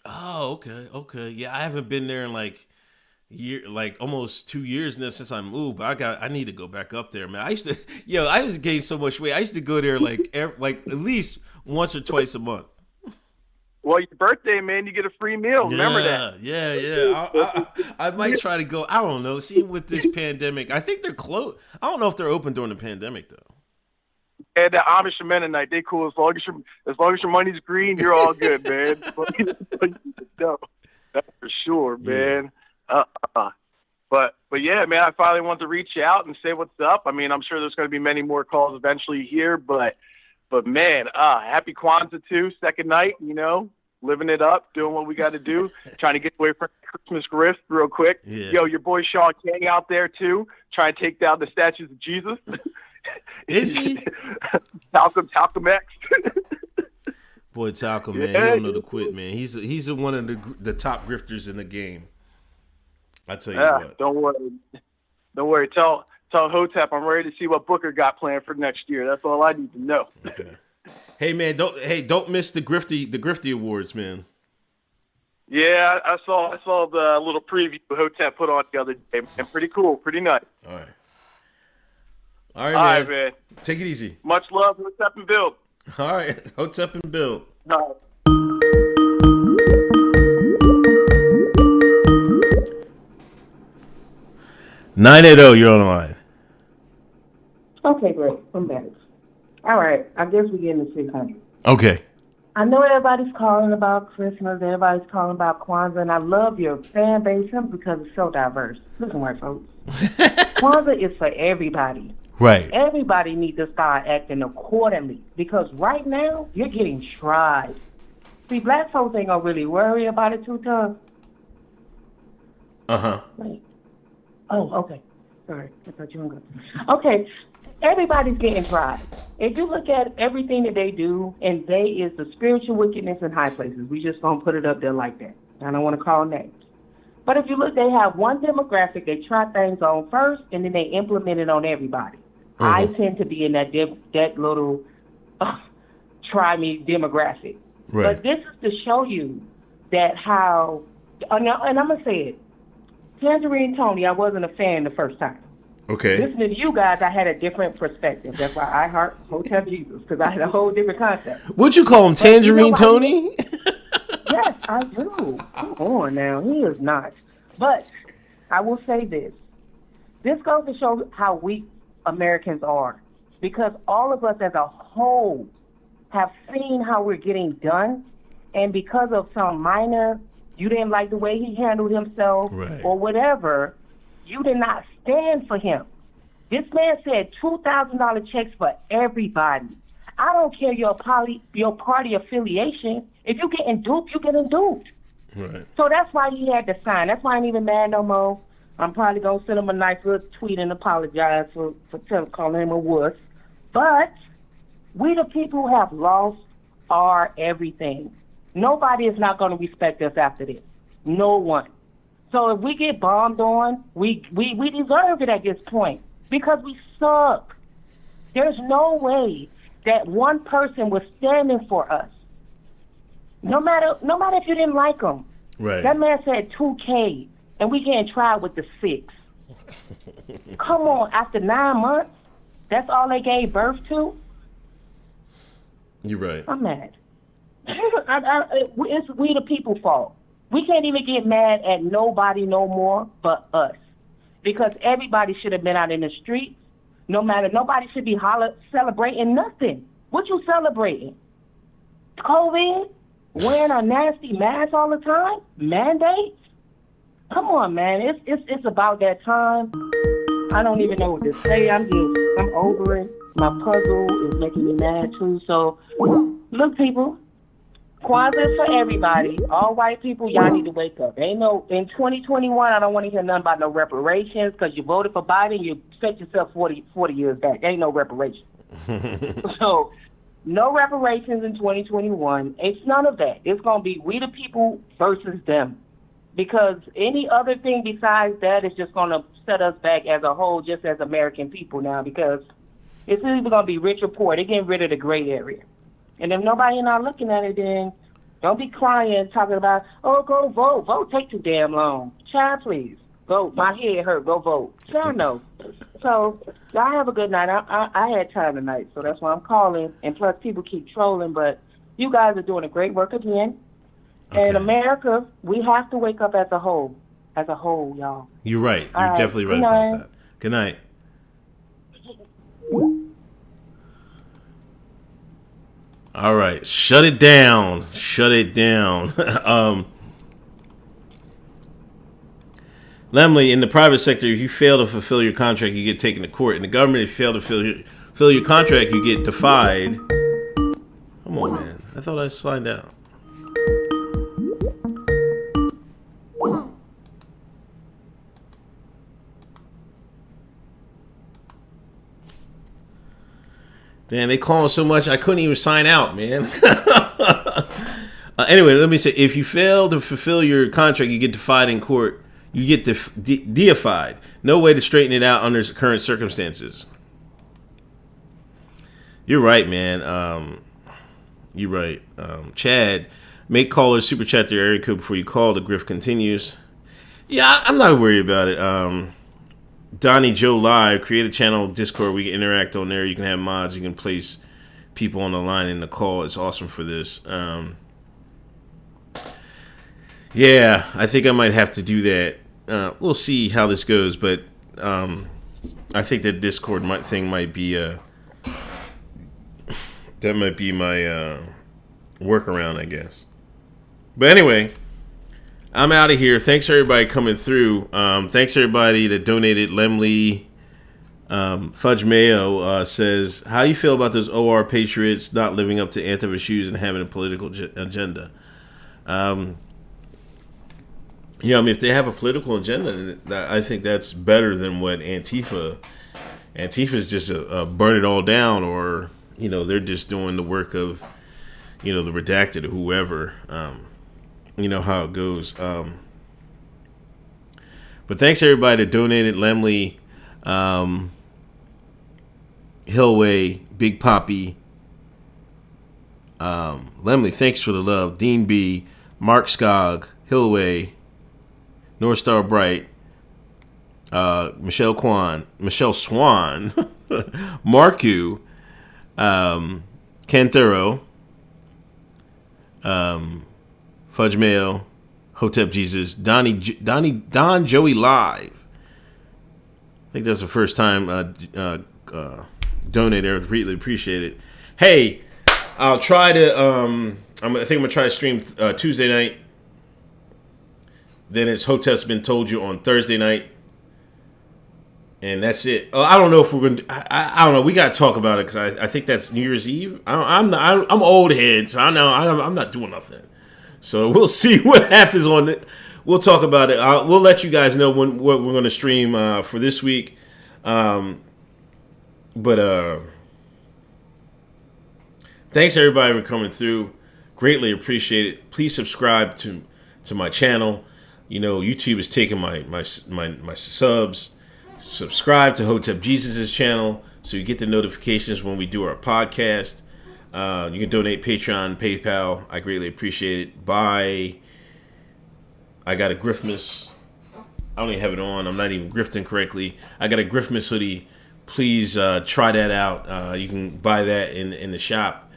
Oh, okay. Yeah, I haven't been there in almost 2 years now since I moved. But I need to go back up there, man. I used to gain so much weight. I used to go there at least once or twice a month. Well, your birthday, man, you get a free meal. Remember that? Yeah. I might try to go. I don't know. See, with this pandemic, I think they're closed. I don't know if they're open during the pandemic though. And the Amish and Mennonite, they cool as long as your money's green, you're all good, man. No, that's for sure, man. But yeah, man, I finally wanted to reach out and say what's up. I mean, I'm sure there's going to be many more calls eventually here, but man, happy Kwanzaa too, second night, living it up, doing what we got to do, trying to get away from Christmas grift real quick. Yeah. Yo, your boy Sean King out there too, trying to take down the statues of Jesus. Is he? Talcum X. Boy, Talcum, man, he don't know to quit, man. He's one of the top grifters in the game. I tell you what. Don't worry. Tell Hotep I'm ready to see what Booker got planned for next year. That's all I need to know. Okay. Hey, man, don't miss the Grifty Awards, man. Yeah, I saw the little preview Hotep put on the other day, man. Pretty cool, pretty nice. All right, man. Take it easy. Much love, Hotep and Bill. All right, Hotep and Bill. All right. Nine 980, you're on the line. Okay, great. I'm back. All right, I guess we're getting to 600. Okay. I know everybody's calling about Christmas, everybody's calling about Kwanzaa, and I love your fan base simply because it's so diverse. Listen, white folks. Kwanzaa is for everybody. Right. Everybody needs to start acting accordingly because right now, you're getting tried. See, black folks ain't going to really worry about it too tough. Uh-huh. Wait. Oh, okay. Sorry. I thought you hung up. Okay. Everybody's getting tried. If you look at everything that they do, and they is the spiritual wickedness in high places. We just going to put it up there like that. I don't want to call names. But if you look, they have one demographic they try things on first, and then they implement it on everybody. Mm-hmm. I tend to be in that little try me demographic. Right. But this is to show you that how, and I'm going to say it, Tangerine Tony, I wasn't a fan the first time. Okay. Listening to you guys, I had a different perspective. That's why I heart Hotep Jesus, because I had a whole different concept. What'd you call him, Tangerine Tony? Yes, I do. Come on now. He is not. But I will say this. This goes to show how weak Americans are. Because all of us as a whole have seen how we're getting done. And because of some minor, you didn't like the way he handled himself or whatever, you did not stand for him. This man said $2,000 checks for everybody. I don't care your party affiliation. If you're getting duped, you're getting duped. Right. So that's why he had to sign. That's why I ain't even mad no more. I'm probably going to send him a nice little tweet and apologize for calling him a wuss. But we the people who have lost our everything. Nobody is not going to respect us after this. No one. So if we get bombed on, we deserve it at this point because we suck. There's no way that one person was standing for us. No matter if you didn't like him. Right. That man said 2K, and we getting tried with the 6. Come on, after 9 months, that's all they gave birth to? You're right. I'm mad. It's we the people fault. We can't even get mad at nobody no more but us. Because everybody should have been out in the streets. Nobody should be celebrating nothing. What you celebrating? COVID? Wearing a nasty mask all the time? Mandates? Come on, man. It's about that time. I don't even know what to say. I'm over it. My puzzle is making me mad too. So, look, people. Kwanzaa is for everybody. All white people, y'all need to wake up. In 2021, I don't want to hear nothing about no reparations because you voted for Biden, you set yourself 40 years back. Ain't no reparations. So, no reparations in 2021. It's none of that. It's going to be we the people versus them. Because any other thing besides that is just going to set us back as a whole, just as American people now, because it's either going to be rich or poor. They're getting rid of the gray area. And if nobody not looking at it, then don't be crying, talking about, oh, go vote. Vote take too damn long. Child, please. Vote. My head hurt. Go vote. Child, no. So, y'all have a good night. I had time tonight, so that's why I'm calling. And plus, people keep trolling, but you guys are doing a great work again. Okay. In America, we have to wake up as a whole. As a whole, y'all. You're right. You're right. definitely right about that. Good night. All right. Shut it down. Shut it down. Lemley, in the private sector, if you fail to fulfill your contract, you get taken to court. In the government, if you fail to fulfill your contract, you get defied. Come on, man. I thought I signed out. Damn, they calling so much, I couldn't even sign out, man. Anyway, let me say, if you fail to fulfill your contract, you get defied in court. You get deified. No way to straighten it out under current circumstances. You're right, man. You're right. Chad, make callers super chat their area code before you call. The grift continues. Yeah, I'm not worried about it. Donnie Joe Live, create a channel Discord. We can interact on there. You can have mods. You can place people on the line in the call. It's awesome for this. Yeah, I think I might have to do that. We'll see how this goes, but I think that Discord thing might be that might be my workaround, I guess. But anyway, I'm out of here. Thanks for everybody coming through. Thanks everybody that donated. Lemley Fudge Mayo says, how you feel about those OR patriots not living up to Antifa shoes and having a political agenda? I mean, if they have a political agenda, I think that's better than what Antifa is just burn it all down, or, they're just doing the work of, the redacted or whoever. You know how it goes. But thanks everybody that donated. Lemley, Hillway, Big Poppy. Lemley, thanks for the love. Dean B, Mark Skog, Hillway, North Star Bright, Michelle Swan, Marku, Canthero, Fudge Mail, Hotep Jesus, Don Joey Live. I think that's the first time donate there. Really appreciate it. Hey, I'll try to. I think I'm gonna try to stream Tuesday night. Then it's Hoteps Been Told You on Thursday night, and that's it. I don't know if we're gonna. I don't know. We gotta talk about it because I think that's New Year's Eve. I'm old head, so I know I'm not doing nothing. So we'll see what happens on it. We'll talk about it. We'll let you guys know what we're going to stream for this week. But thanks everybody for coming through. Greatly appreciate it. Please subscribe to my channel. You know, YouTube is taking my subs. Subscribe to Hotep Jesus' channel so you get the notifications when we do our podcast. You can donate Patreon, PayPal. I greatly appreciate it. Bye. I got a Griffmas. I don't even have it on. I'm not even grifting correctly. I got a Griffmas hoodie. Please try that out. You can buy that in the shop.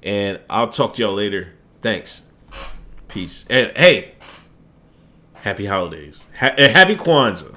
And I'll talk to y'all later. Thanks. Peace. Hey, happy holidays. Happy Kwanzaa.